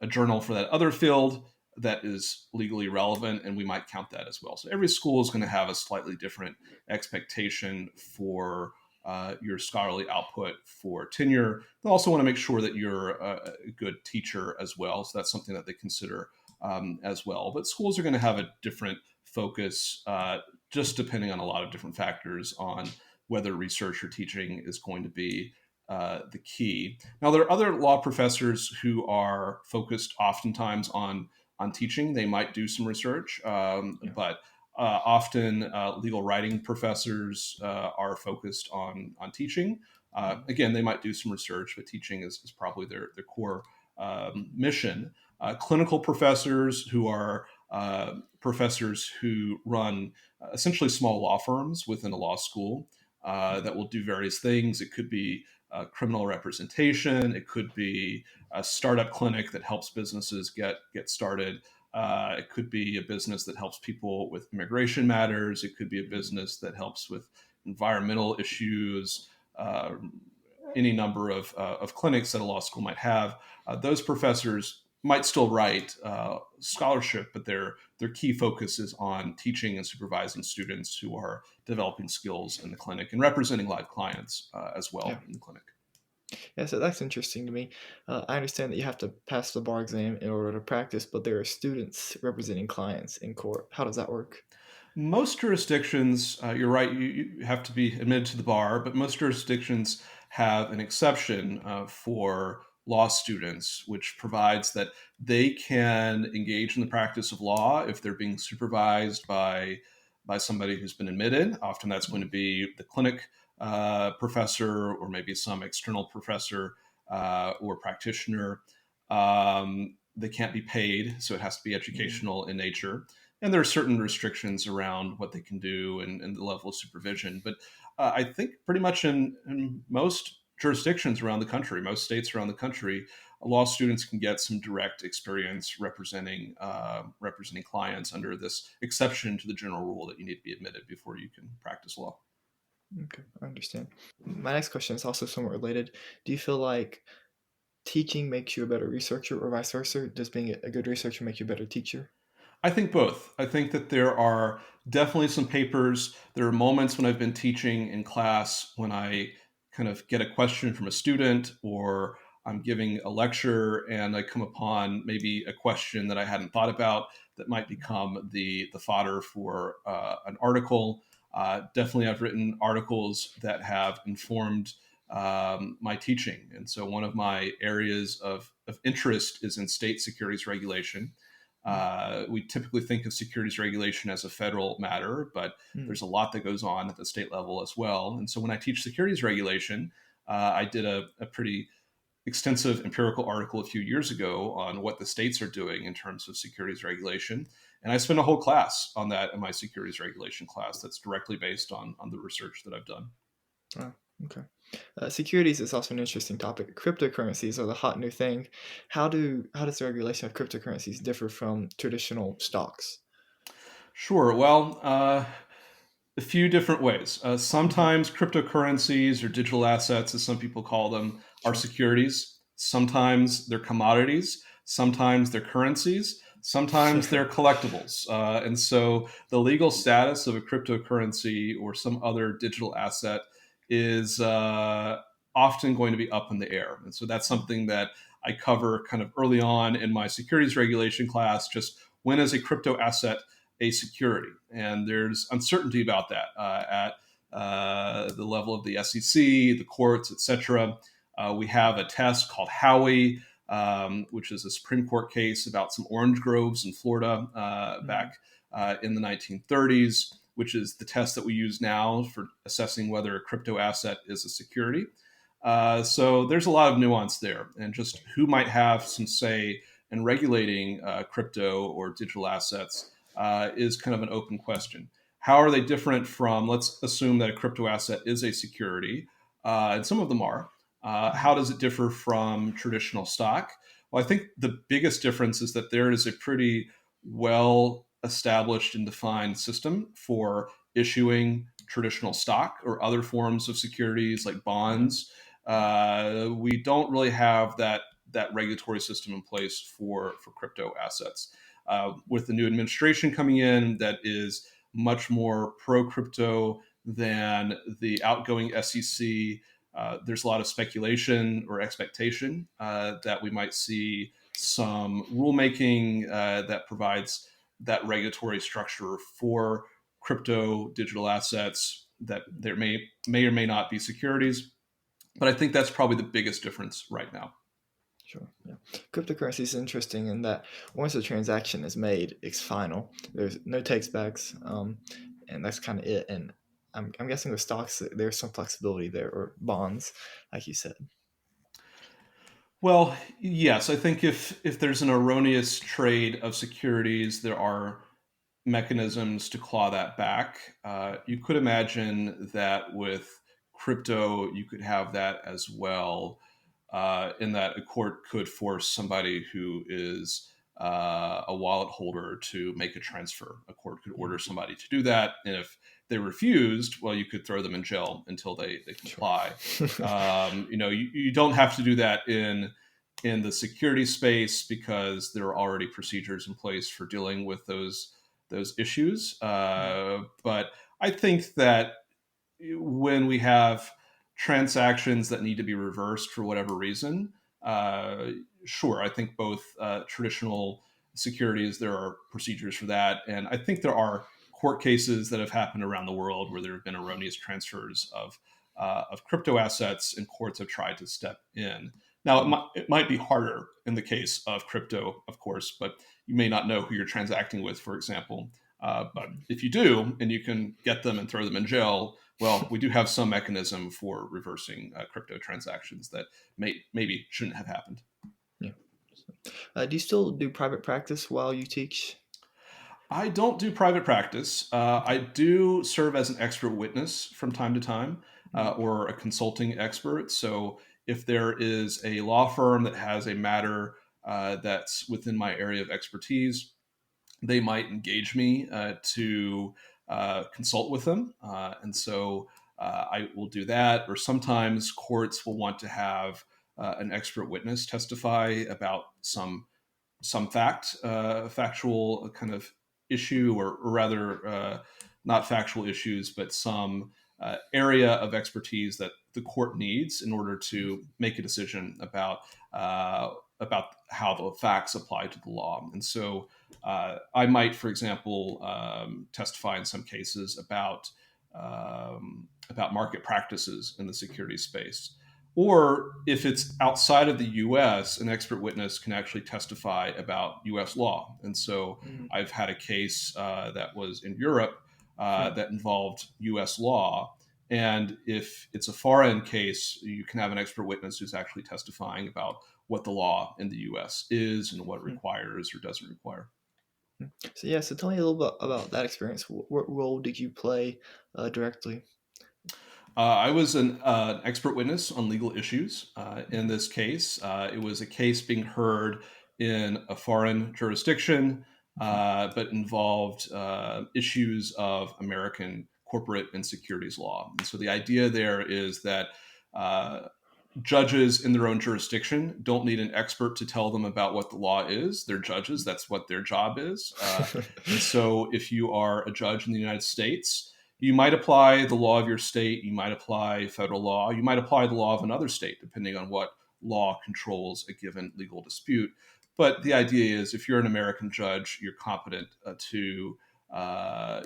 a journal for that other field that is legally relevant, and we might count that as well. So every school is going to have a slightly different expectation for your scholarly output for tenure. They also want to make sure that you're a good teacher as well. So that's something that they consider as well. But schools are going to have a different focus, just depending on a lot of different factors on whether research or teaching is going to be the key. Now, there are other law professors who are focused oftentimes on teaching. They might do some research, Yeah. but often legal writing professors are focused on teaching. Again, they might do some research, but teaching is probably their core mission. Clinical professors who are professors who run essentially small law firms within a law school that will do various things. It could be criminal representation. It could be a startup clinic that helps businesses get started. It could be a business that helps people with immigration matters. It could be a business that helps with environmental issues. Any number of clinics that a law school might have. Those professors might still write scholarship, but their key focus is on teaching and supervising students who are developing skills in the clinic and representing live clients as Yeah. well in the clinic. Yeah, so that's interesting to me. I understand that you have to pass the bar exam in order to practice, but there are students representing clients in court. How does that work? Most jurisdictions, you're right, you have to be admitted to the bar, but most jurisdictions have an exception for law students, which provides that they can engage in the practice of law if they're being supervised by somebody who's been admitted. Often that's going to be the clinic professor or maybe some external professor or practitioner. They can't be paid, so it has to be Mm. educational in nature, and there are certain restrictions around what they can do and the level of supervision. But I think pretty much in most jurisdictions around the country, most states around the country, law students can get some direct experience representing clients under this exception to the general rule that you need to be admitted before you can practice law. Okay, I understand. My next question is also somewhat related. Do you feel like teaching makes you a better researcher or vice versa? Does being a good researcher make you a better teacher? I think both. I think that there are definitely some papers. There are moments when I've been teaching in class when I kind of get a question from a student, or I'm giving a lecture and I come upon maybe a question that I hadn't thought about that might become the fodder for an article. Definitely, I've written articles that have informed my teaching. And so, one of my areas of interest is in state securities regulation. Mm. We typically think of securities regulation as a federal matter, but Mm. there's a lot that goes on at the state level as well. And so when I teach securities regulation, I did a pretty extensive empirical article a few years ago on what the states are doing in terms of securities regulation. And I spent a whole class on that in my securities regulation class that's directly based on the research that I've done. Oh, okay. Securities is also an interesting topic. Cryptocurrencies are the hot new thing. How does the regulation of cryptocurrencies differ from traditional stocks? Sure. Well, a few different ways. Hmm. Sometimes cryptocurrencies or digital assets, as some people call them, are Sure. securities. Sometimes they're commodities. Sometimes they're currencies. Sometimes Yeah. they're collectibles. And so the legal status of a cryptocurrency or some other digital asset is often going to be up in the air. And so that's Mm. something that I cover kind of early on in my securities regulation class. Just when is a crypto asset a security? And there's uncertainty about that at the level of the SEC, the courts, etc. We have a test called Howey, which is a Supreme Court case about some orange groves in Florida Mm. back in the 1930s, which is the test that we use now for assessing whether a crypto asset is a security. So there's a lot of nuance there, and just who might have some say in regulating crypto or digital assets is kind of an open question. How are they different from, let's assume that a crypto asset is a security, and some of them are. How Mhm. does it differ from traditional stock? Well, I think the biggest difference is that there is a pretty well established and defined system for issuing traditional stock or other forms of securities like Yeah. bonds. We don't really have that regulatory system in place for crypto assets. with the new administration coming in that is much more pro crypto than the outgoing SEC. There's a lot of speculation or expectation that we might see some rulemaking that provides that regulatory structure for crypto digital assets that there may or may not be securities. But I think that's probably the biggest difference right now. Sure. Yeah. Cryptocurrency is interesting in that once a transaction is made, it's final. There's no takes backs, and that's kind of it. And I'm guessing with stocks, there's some flexibility there, or bonds, like you said. Well, yes, I think if there's an erroneous trade of securities, there are mechanisms to claw that back. You could imagine that with crypto, you could have that as well, in that a court could force somebody who is a wallet holder to make a transfer. A court could order somebody to do that. And if they refused, well, you could throw them in jail until they comply. Sure. You don't have to do that in the security space because there are already procedures in place for dealing with those issues. But I think that when we have transactions that need to be reversed for whatever reason, sure, I think both traditional securities, there are procedures for that. And I think there are court cases that have happened around the world where there have been erroneous transfers of crypto assets, and courts have tried to step in. Now, it might be harder in the case of crypto, of course, but you may not know who you're transacting with, for example. But if you do, and you can get them and throw them in jail, well, we do have some mechanism for reversing crypto transactions that maybe shouldn't have happened. Yeah. Do you still do private practice while you teach? I don't do private practice. I do serve as an expert witness from time to time, or a consulting expert. So if there is a law firm that has a matter that's within my area of expertise, they might engage me to consult with them. And so I will do that. Or sometimes courts will want to have an expert witness testify about some factual kind of issue, or rather, not factual issues, but some area of expertise that the court needs in order to make a decision about how the facts apply to the law. And so I might, for example, testify in some cases about market practices in the security space. Or if it's outside of the US, an expert witness can actually testify about US law. And so I've had a case that was in Europe that involved US law. And if it's a foreign case, you can have an expert witness who's actually testifying about what the law in the US is and what it requires or doesn't require. So yeah, so tell me a little bit about that experience. What role did you play directly? I was an expert witness on legal issues. In this case, it was a case being heard in a foreign jurisdiction, but involved issues of American corporate and securities law. And so the idea there is that judges in their own jurisdiction don't need an expert to tell them about what the law is. They're judges. That's what their job is. And so if you are a judge in the United States, you might apply the law of your state. You might apply federal law. You might apply the law of another state, depending on what law controls a given legal dispute. But the idea is if you're an American judge, you're competent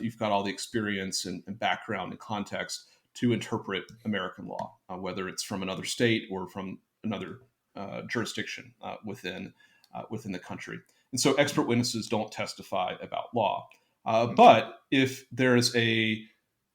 you've got all the experience and background and context to interpret American law, whether it's from another state or from another jurisdiction within the country. And so expert witnesses don't testify about law. But if there's a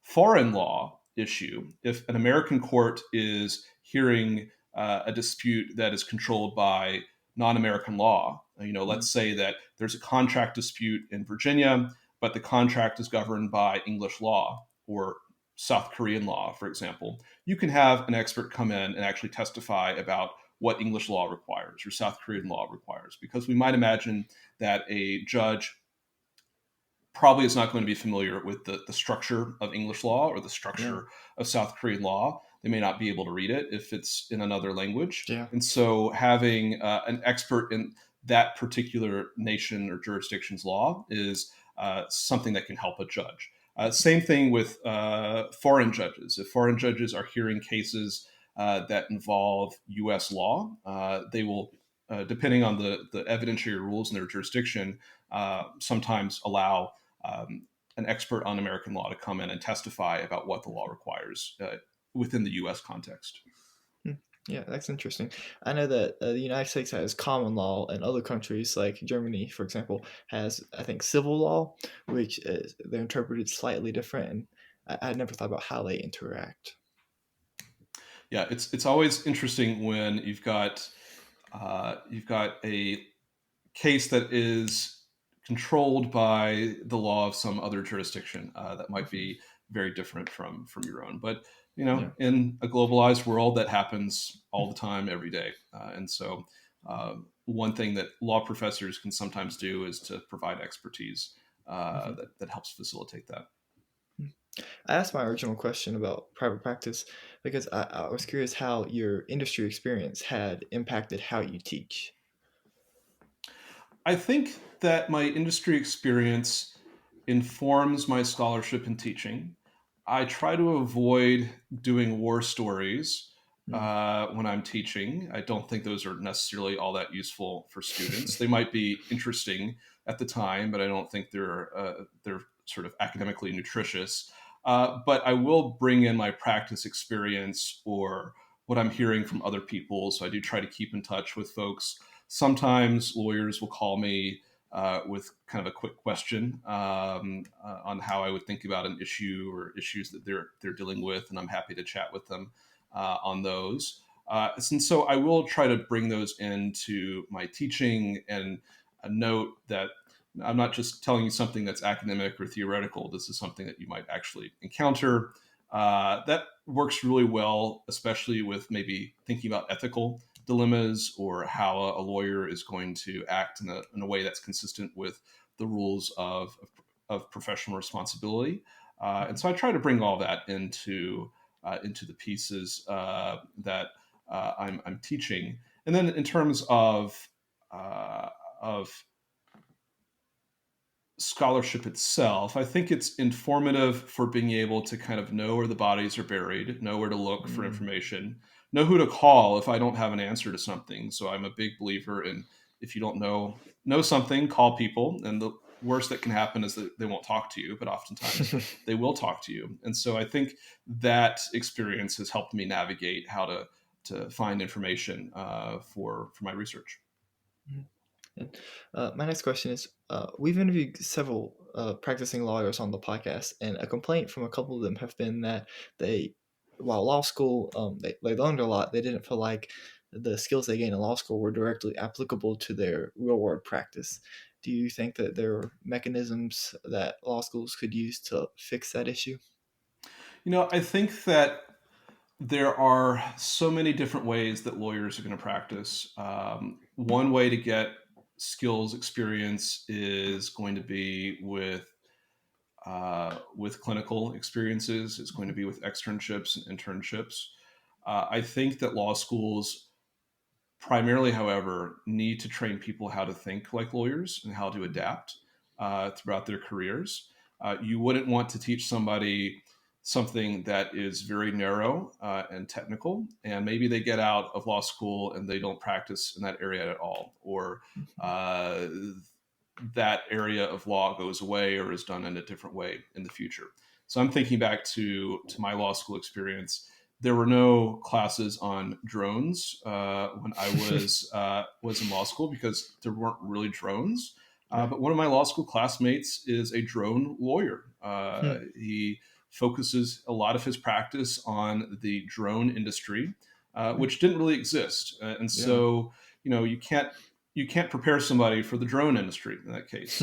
foreign law issue, if an American court is hearing a dispute that is controlled by non-American law, let's say that there's a contract dispute in Virginia, but the contract is governed by English law or South Korean law, for example, you can have an expert come in and actually testify about what English law requires or South Korean law requires, because we might imagine that a judge probably is not going to be familiar with the structure of English law or the structure of South Korean law. They may not be able to read it if it's in another language. Yeah. And so having an expert in that particular nation or jurisdiction's law is something that can help a judge. Same thing with foreign judges. If foreign judges are hearing cases that involve U.S. law, they will, depending on the evidentiary rules in their jurisdiction, sometimes allow an expert on American law to come in and testify about what the law requires within the U.S. context. Hmm. Yeah, that's interesting. I know that the United States has common law, and other countries like Germany, for example, has, I think, civil law, which is, they're interpreted slightly different. And I never thought about how they interact. Yeah, it's always interesting when you've got a case that is controlled by the law of some other jurisdiction that might Mhm. be very different from your own. But Yeah. in a globalized world, that happens all the time, every day. And so, one thing that law professors can sometimes do is to provide expertise Mhm. that helps facilitate that. I asked my original question about private practice because I was curious how your industry experience had impacted how you teach. I think that my industry experience informs my scholarship and teaching. I try to avoid doing war stories Mm. when I'm teaching. I don't think those are necessarily all that useful for students. They might be interesting at the time, but I don't think they're sort of academically nutritious. But I will bring in my practice experience or what I'm hearing from other people. So I do try to keep in touch with folks. Sometimes lawyers will call me with kind of a quick question on how I would think about an issue or issues that they're dealing with, and I'm happy to chat with them on those. And so I will try to bring those into my teaching and note that I'm not just telling you something that's academic or theoretical. This is something that you might actually encounter. That works really well, especially with maybe thinking about ethical dilemmas or how a lawyer is going to act in a way that's consistent with the rules of professional responsibility. And Mhm. so I try to bring all that into the pieces that I'm teaching. And then in terms of scholarship itself, I think it's informative for being able to kind of know where the bodies are buried, know where to look for Mm. information, know who to call if I don't have an answer to something. So I'm a big believer in, if you don't know something, call people. And the worst that can happen is that they won't talk to you, but oftentimes they will talk to you. And so I think that experience has helped me navigate how to find information for my research. Mhm. And, my next question is we've interviewed several practicing lawyers on the podcast, and a complaint from a couple of them have been that they, while law school, they learned a lot, they didn't feel like the skills they gained in law school were directly applicable to their real world practice. Do you think that there are mechanisms that law schools could use to fix that issue? I think that there are so many different ways that lawyers are going to practice. One way to get skills experience is going to be with clinical experiences. It's going to Mhm. be with externships and internships. I think that law schools primarily, however, need to train people how to think like lawyers and how to adapt throughout their careers. You wouldn't want to teach somebody something that is very narrow and technical, and maybe they get out of law school and they don't practice in that area at all, or Mhm. uh, that area of law goes away or is done in a different way in the future. So I'm thinking back to my law school experience. There were no classes on drones when I was in law school because there weren't really drones. Right. But one of my law school classmates is a drone lawyer. Hmm. He focuses a lot of his practice on the drone industry, Hmm. which didn't really exist, and Yeah. so you can't prepare somebody for the drone industry in that case,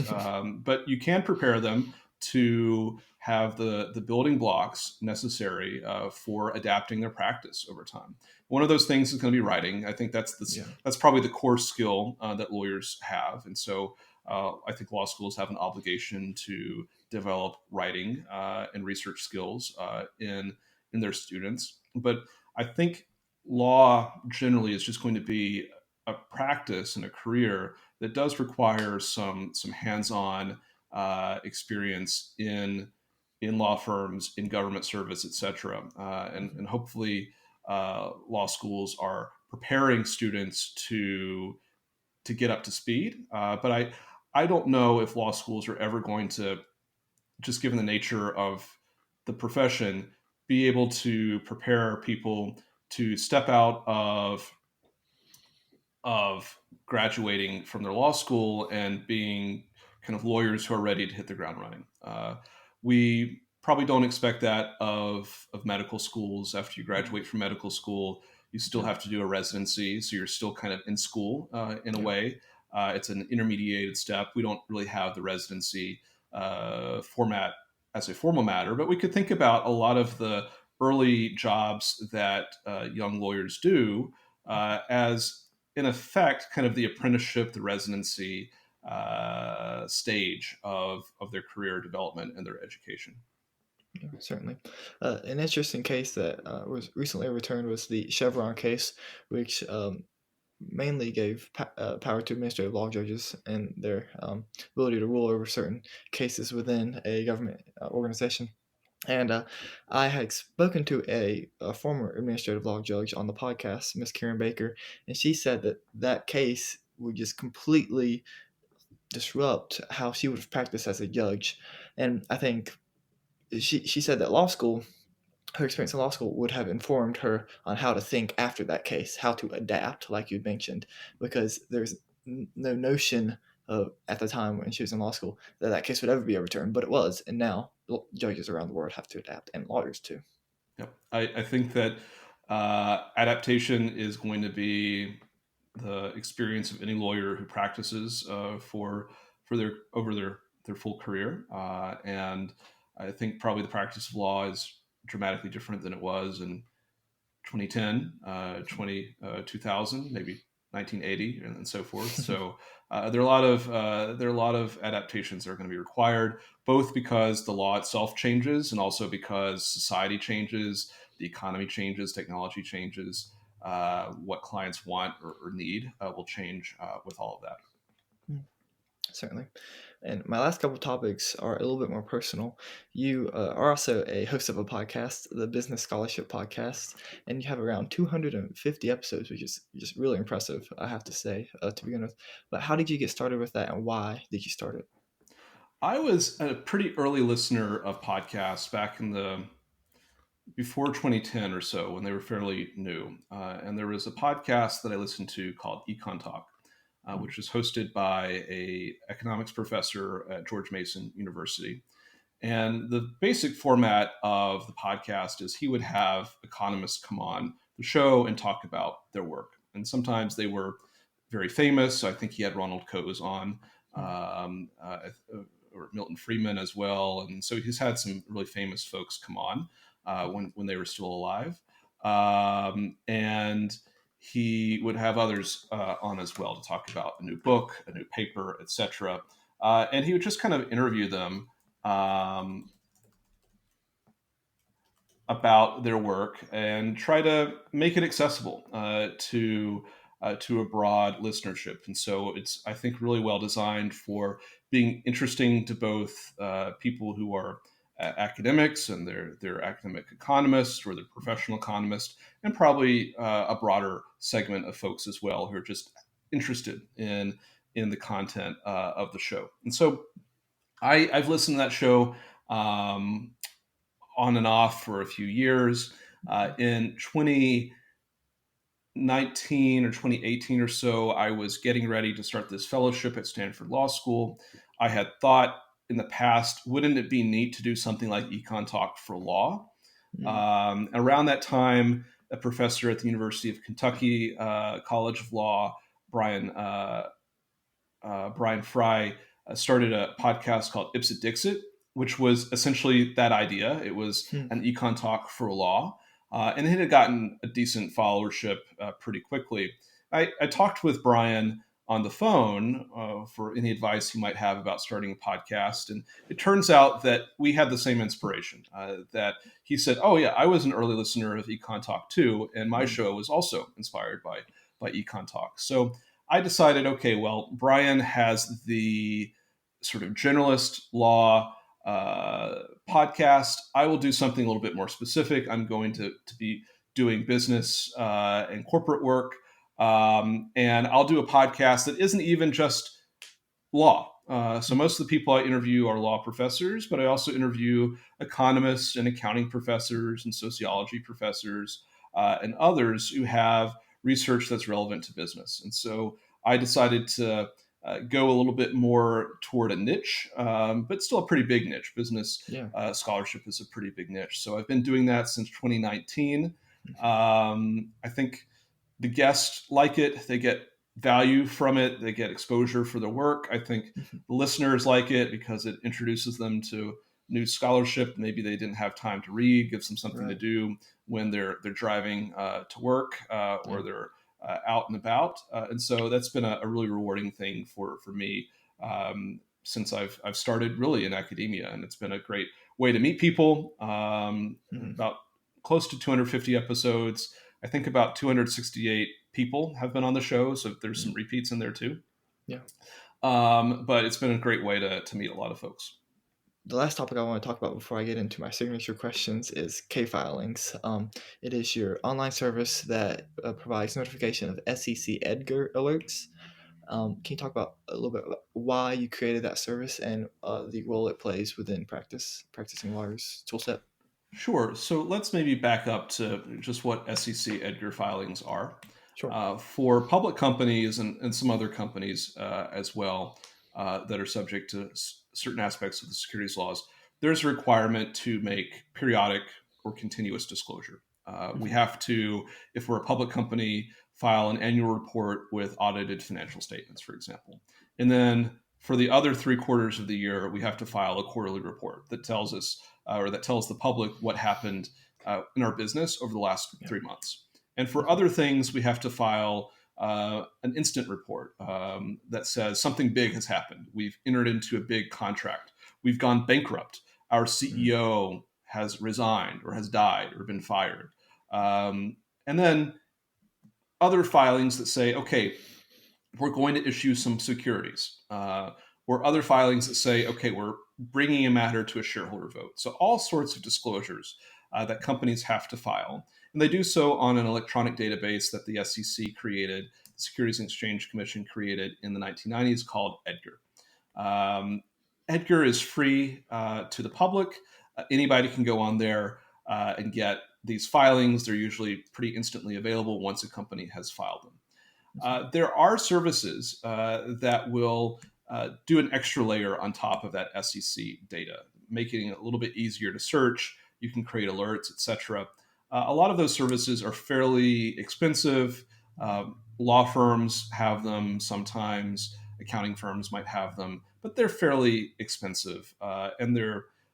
but you can prepare them to have the building blocks necessary for adapting their practice over time. One of those things is going to be writing. I think Yeah. that's probably the core skill that lawyers have, and so I think law schools have an obligation to develop writing and research skills in their students. But I think law generally is just going to be a practice and a career that does require some hands-on experience in law firms, in government service, et cetera. And hopefully law schools are preparing students to get up to speed. But I don't know if law schools are ever going to, just given the nature of the profession, be able to prepare people to step out of graduating from their law school and being kind of lawyers who are ready to hit the ground running. We probably don't expect that of medical schools. After you graduate from medical school, you still Yeah. have to do a residency, so you're still kind of in school in a Yeah. way. It's an intermediated step. We don't really have the residency format as a formal matter, but we could think about a lot of the early jobs that young lawyers do as, in effect, kind of the apprenticeship, the residency stage of their career development and their education. Yeah, certainly. An interesting case that was recently returned was the Chevron case, which mainly gave power to administrative law judges and their ability to rule over certain cases within a government organization. And I had spoken to a former administrative law judge on the podcast, Miss Karen Baker, and she said that that case would just completely disrupt how she would have practiced as a judge. And I think she said that law school, her experience in law school, would have informed her on how to think after that case, how to adapt, like you mentioned, because there's no notion of, at the time when she was in law school, that that case would ever be overturned, but it was, and now judges around the world have to adapt, and lawyers too. Yep. I think that adaptation is going to be the experience of any lawyer who practices for their over their full career, and I think probably the practice of law is dramatically different than it was in 2010, 2000, maybe 1980, and so forth. So there are a lot of adaptations that are going to be required, both because the law itself changes, and also because society changes, the economy changes, technology changes. What clients want or need will change with all of that. Certainly. And my last couple topics are a little bit more personal. You are also a host of a podcast, the Business Scholarship Podcast, and you have around 250 episodes, which is just really impressive, I have to say, to begin with. But how did you get started with that, and why did you start it? I was a pretty early listener of podcasts back in the before 2010 or so, when they were fairly new. And there was a podcast that I listened to called Econ Talk, which was hosted by a economics professor at George Mason University. And the basic format of the podcast is he would have economists come on the show and talk about their work. And sometimes they were very famous. So I think he had Ronald Coase on, um, uh, or Milton Friedman as well. And so he's had some really famous folks come on when they were still alive. And he would have others on as well to talk about a new book, a new paper, etc. And he would just kind of interview them um, about their work and try to make it accessible to a broad listenership. And so it's, I think, really well designed for being interesting to both people who are academics and they're academic economists or they're professional economists, and probably a broader segment of folks as well who are just interested in the content of the show. And so I've listened to that show um, on and off for a few years. In 2019 or 2018 or so, I was getting ready to start this fellowship at Stanford Law School. I had thought in the past, wouldn't it be neat to do something like Econ Talk for law? Mm, Around that time, a professor at the University of Kentucky College of Law, Brian Fry, started a podcast called Ipsit Dixit, which was essentially that idea. It was mm, an econ talk for law, and it had gotten a decent followership pretty quickly. I talked with Brian on the phone for any advice he might have about starting a podcast, and it turns out that we had the same inspiration. That he said, "Oh yeah, I was an early listener of Econ Talk too, and my mm, show was also inspired by." by Econ Talk. So I decided, okay, well, Brian has the sort of generalist law podcast. I will do something a little bit more specific. I'm going to be doing business and corporate work. And I'll do a podcast that isn't even just law. So most of the people I interview are law professors, but I also interview economists and accounting professors and sociology professors and others who have research that's relevant to business. And so I decided to go a little bit more toward a niche, but still a pretty big niche. Business Yeah. scholarship is a pretty big niche. So I've been doing that since 2019. I think the guests like it. They get value from it. They get exposure for their work. I think the listeners like it because it introduces them to new scholarship. Maybe they didn't have time to read, gives them something to Right. do when they're driving to work Yeah. or they're out and about. And so that's been a really rewarding thing for me since I've started really in academia, and it's been a great way to meet people. Mhm. About close to 250 episodes. I think about 268 people have been on the show, so there's some Mhm. repeats in there too. Yeah. But it's been a great way to meet a lot of folks. The last topic I want to talk about before I get into my signature questions is KFilings. It is your online service that provides notification of SEC EDGAR alerts. Can you talk about a little bit about why you created that service and the role it plays within practicing lawyers toolset? Sure. So let's maybe back up to just what SEC EDGAR filings are. Sure. For public companies and some other companies as well that are subject to certain aspects of the securities laws, there's a requirement to make periodic or continuous disclosure. We Hmm. have to, if we're a public company, file an annual report with audited financial statements, for example. And then for the other 3 quarters of the year, we have to file a quarterly report that tells us or that tells the public what happened in our business over the last Yeah. 3 months. And for Hmm. other things, we have to file an instant report that says something big has happened. We've entered into a big contract. We've gone bankrupt. Our CEO has resigned or has died or been fired. And then other filings that say, okay, we're going to issue some securities, or other filings that say, okay, we're bringing a matter to a shareholder vote. So all sorts of disclosures that companies have to file. And they do so on an electronic database that the SEC created, the Securities and Exchange Commission created in the 1990s called EDGAR. EDGAR is free to the public. Anybody can go on there and get these filings. They're usually pretty instantly available once a company has filed them. There are services that will do an extra layer on top of that SEC data, making it a little bit easier to search. You can create alerts, etc. A lot of those services are fairly expensive. Law firms have them sometimes. Accounting firms might have them, but they're fairly expensive, and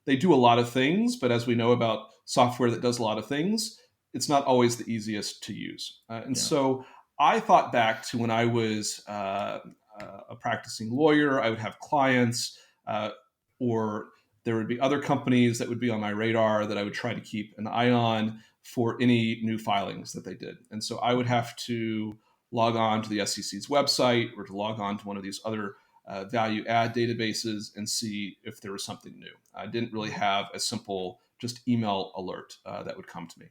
they do a lot of things. But as we know about software that does a lot of things, it's not always the easiest to use. And Yeah. so I thought back to when I was a practicing lawyer. I would have clients, or there would be other companies that would be on my radar that I would try to keep an eye on for any new filings that they did. And so I would have to log on to the SEC's website or to log on to one of these other value add databases and see if there was something new. I didn't really have a simple just email alert that would come to me.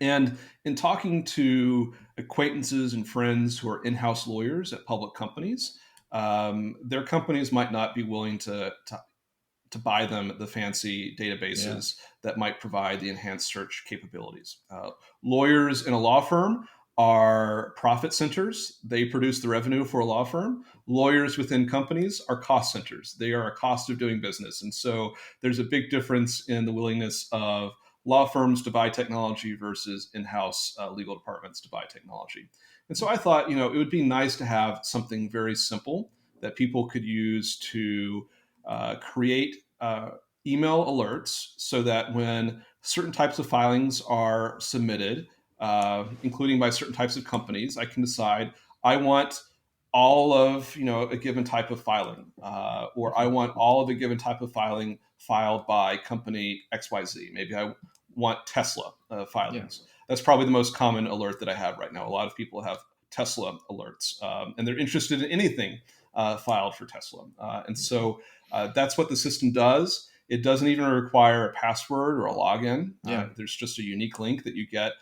And in talking to acquaintances and friends who are in-house lawyers at public companies, their companies might not be willing to buy them the fancy Yeah. databases that might provide the enhanced search capabilities. Lawyers in a law firm are profit centers. They produce the revenue for a law firm. Lawyers within companies are cost centers. They are a cost of doing business. And so there's a big difference in the willingness of law firms to buy technology versus in-house legal departments to buy technology. And so I thought, it would be nice to have something very simple that people could use to create email alerts so that when certain types of filings are submitted, including by certain types of companies, I can decide I want all of a given type of filing, or I Hmm. want all of a given type of filing filed by company XYZ. Maybe I want Tesla Yeah. filings. That's probably the most common alert that I have right now. A lot of people have Tesla alerts, and they're interested in anything filed for Tesla. And so that's what the system does. It doesn't even require a password or a login. Yeah. There's just a unique link that you get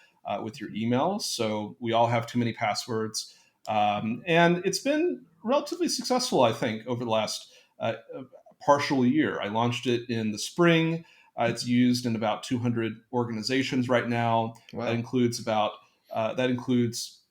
with your email. So we all have too many passwords. And it's been relatively successful, I think, over the last partial year. I launched it in the spring. It's used in about 200 organizations right now. That Wow. includes that includes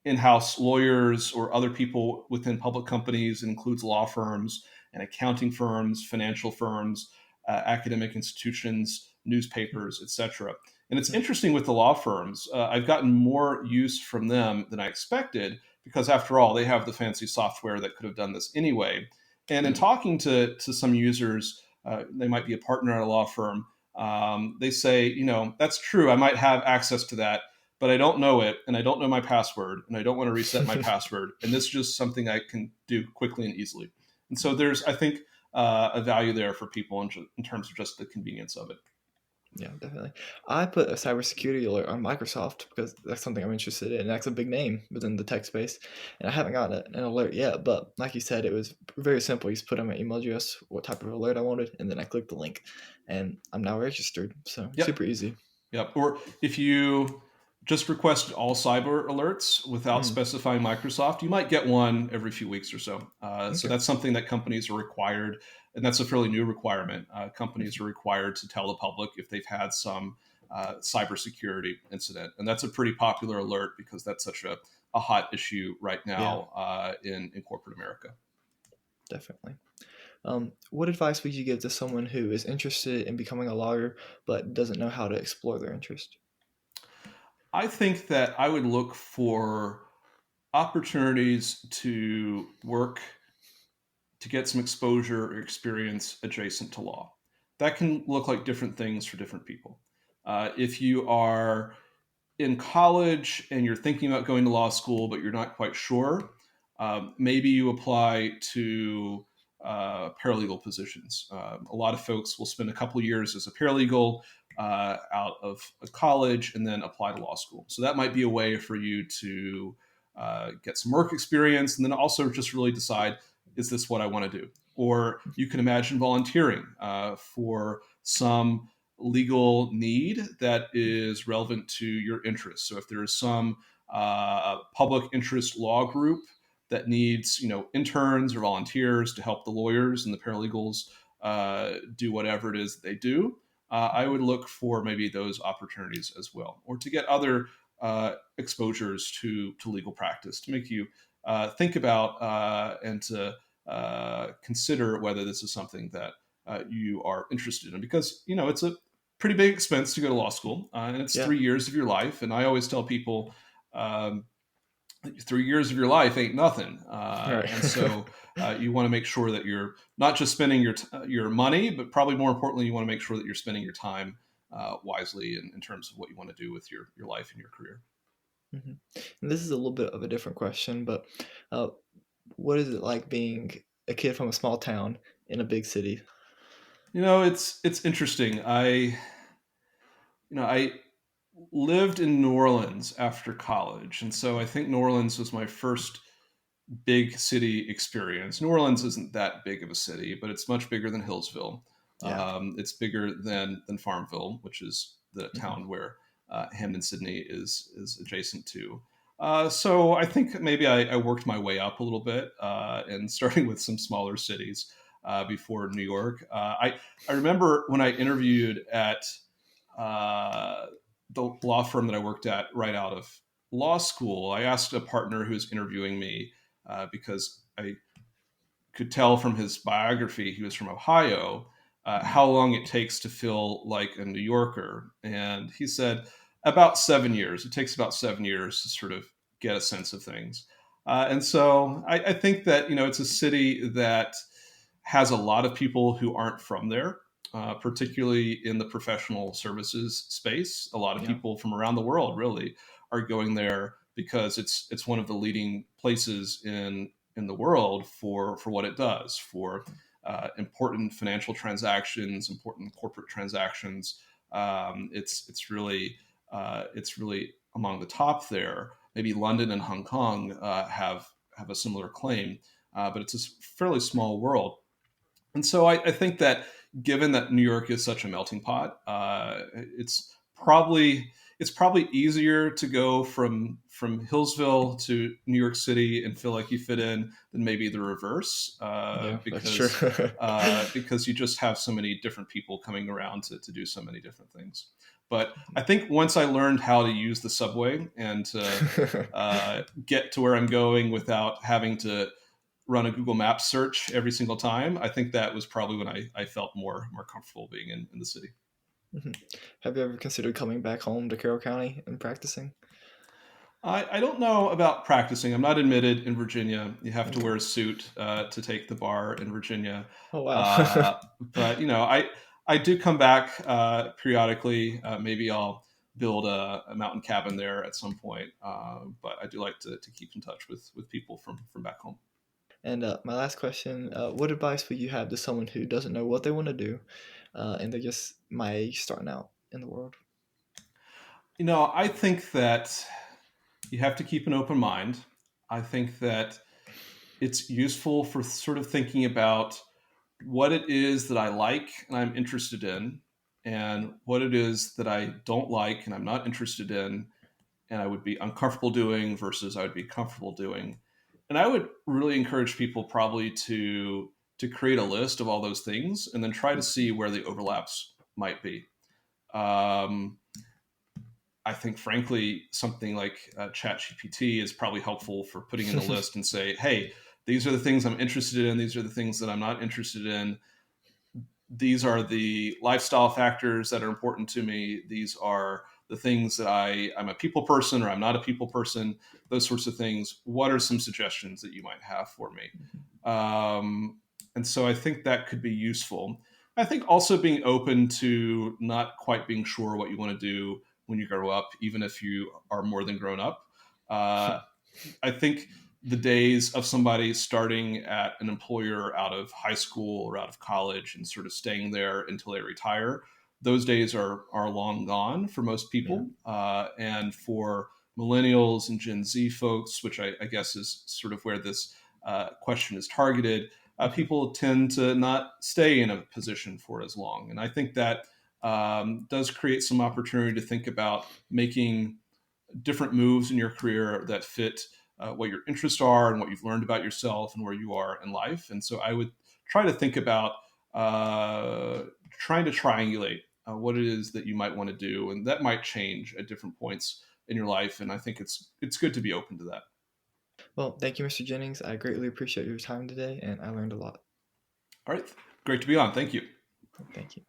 in-house lawyers or other people within public companies. It includes law firms and accounting firms, financial firms, academic institutions, newspapers, etc. And it's interesting with the law firms. I've gotten more use from them than I expected because, after all, they have the fancy software that could have done this anyway. And in Yeah. talking to some users, they might be a partner at a law firm. They say, that's true. I might have access to that, but I don't know it, and I don't know my password, and I don't want to reset my password. And this is just something I can do quickly and easily. And so there's, I think, a value there for people in terms of just the convenience of it. Yeah, definitely. I put a cybersecurity alert on Microsoft because that's something I'm interested in. That's a big name within the tech space, and I haven't gotten an alert yet. But like you said, it was very simple. You just put in my email address, what type of alert I wanted, and then I clicked the link, and I'm now registered. So Yep. super easy. Yep. Or if you just request all cyber alerts without Mm, specifying Microsoft, you might get one every few weeks or so. So okay. that's something that companies are required, and that's a fairly new requirement. Companies are required to tell the public if they've had some cybersecurity incident, and that's a pretty popular alert because that's such a hot issue right Yeah, now in corporate America. definitely. What advice would you give to someone who is interested in becoming a lawyer but doesn't know how to explore their interest? I think that I would look for opportunities to work to get some exposure or experience adjacent to law. That can look like different things for different people. If you are in college and you're thinking about going to law school, but you're not quite sure, maybe you apply to paralegal positions. A lot of folks will spend a couple of years as a paralegal out of college and then apply to law school. So that might be a way for you to get some work experience and then also just really decide, is this what I want to do? Or you can imagine volunteering for some legal need that is relevant to your interests. So if there is some public interest law group that needs, interns or volunteers to help the lawyers and the paralegals do whatever it is that they do, I would look for maybe those opportunities as well, or to get other exposures to legal practice to make you think about and to consider whether this is something that you are interested in, because it's a pretty big expense to go to law school, and it's Yeah, 3 years of your life. And I always tell people, um, 3 years of your life ain't nothing, right. and so you want to make sure that you're not just spending your money, but probably more importantly, you want to make sure that you're spending your time wisely in terms of what you want to do with your life and your career. hmm And this is a little bit of a different question, but uh, what is it like being a kid from a small town in a big city? It's interesting. I lived in New Orleans after college, and so I think New Orleans was my first big city experience. New Orleans isn't that big of a city, but it's much bigger than Hillsville. Yeah. It's bigger than Farmville, which is the hmm town where Hampden-Sydney is adjacent to. So I think maybe I worked my way up a little bit, and starting with some smaller cities before New York. I remember when I interviewed at uh, the law firm that I worked at right out of law school, I asked a partner who was interviewing me because I could tell from his biography he was from Ohio, how long it takes to feel like a New Yorker. And he said about 7 years. It takes about 7 years to sort of get a sense of things. And so I think that, it's a city that has a lot of people who aren't from there, particularly in the professional services space. A lot of Yeah. people from around the world really are going there because it's one of the leading places in the world for what it does for important financial transactions, important corporate transactions. It's really among the top there. Maybe London and Hong Kong have a similar claim, but it's a fairly small world. And so I think that given that New York is such a melting pot, probably it's probably easier to go from Hillsville to New York City and feel like you fit in than maybe the reverse, Yeah, that's true. because you just have so many different people coming around to do so many different things. But I think once I learned how to use the subway and to get to where I'm going without having to run a Google Maps search every single time, I think that was probably when I felt more comfortable being in the city. Mhm. Have you ever considered coming back home to Carroll County and practicing? I don't know about practicing. I'm not admitted in Virginia. You have to Okay. wear a suit to take the bar in Virginia. Oh, wow. But I do come back periodically. Maybe I'll build a mountain cabin there at some point. But I do like to keep in touch with people from back home. And my last question, what advice would you have to someone who doesn't know what they want to do and they're just my age starting out in the world? I think that you have to keep an open mind. I think that it's useful for sort of thinking about what it is that I like and I'm interested in, and what it is that I don't like and I'm not interested in, and I would be uncomfortable doing versus I would be comfortable doing. And I would really encourage people probably to create a list of all those things and then try to see where the overlaps might be. Um, I think, frankly, something like ChatGPT is probably helpful for putting in a list and say, hey, these are the things I'm interested in. These are the things that I'm not interested in. These are the lifestyle factors that are important to me. These are the things that I'm a people person or I'm not a people person, those sorts of things. What are some suggestions that you might have for me? Um, and so I think that could be useful. I think also being open to not quite being sure what you want to do when you grow up, even if you are more than grown up. Uh, I think the days of somebody starting at an employer out of high school or out of college and sort of staying there until they retire, those days are long gone for most Yeah. people. And for millennials and Gen Z folks, which I guess is sort of where this question is targeted, Mhm. people tend to not stay in a position for as long. And I think that does create some opportunity to think about making different moves in your career that fit what your interests are and what you've learned about yourself and where you are in life. And so I would try to think about trying to triangulate what it is that you might want to do, and that might change at different points in your life. And I think it's good to be open to that. Well, thank you, Mr. Jennings. I greatly appreciate your time today, and I learned a lot. All right, great to be on. Thank you. Thank you.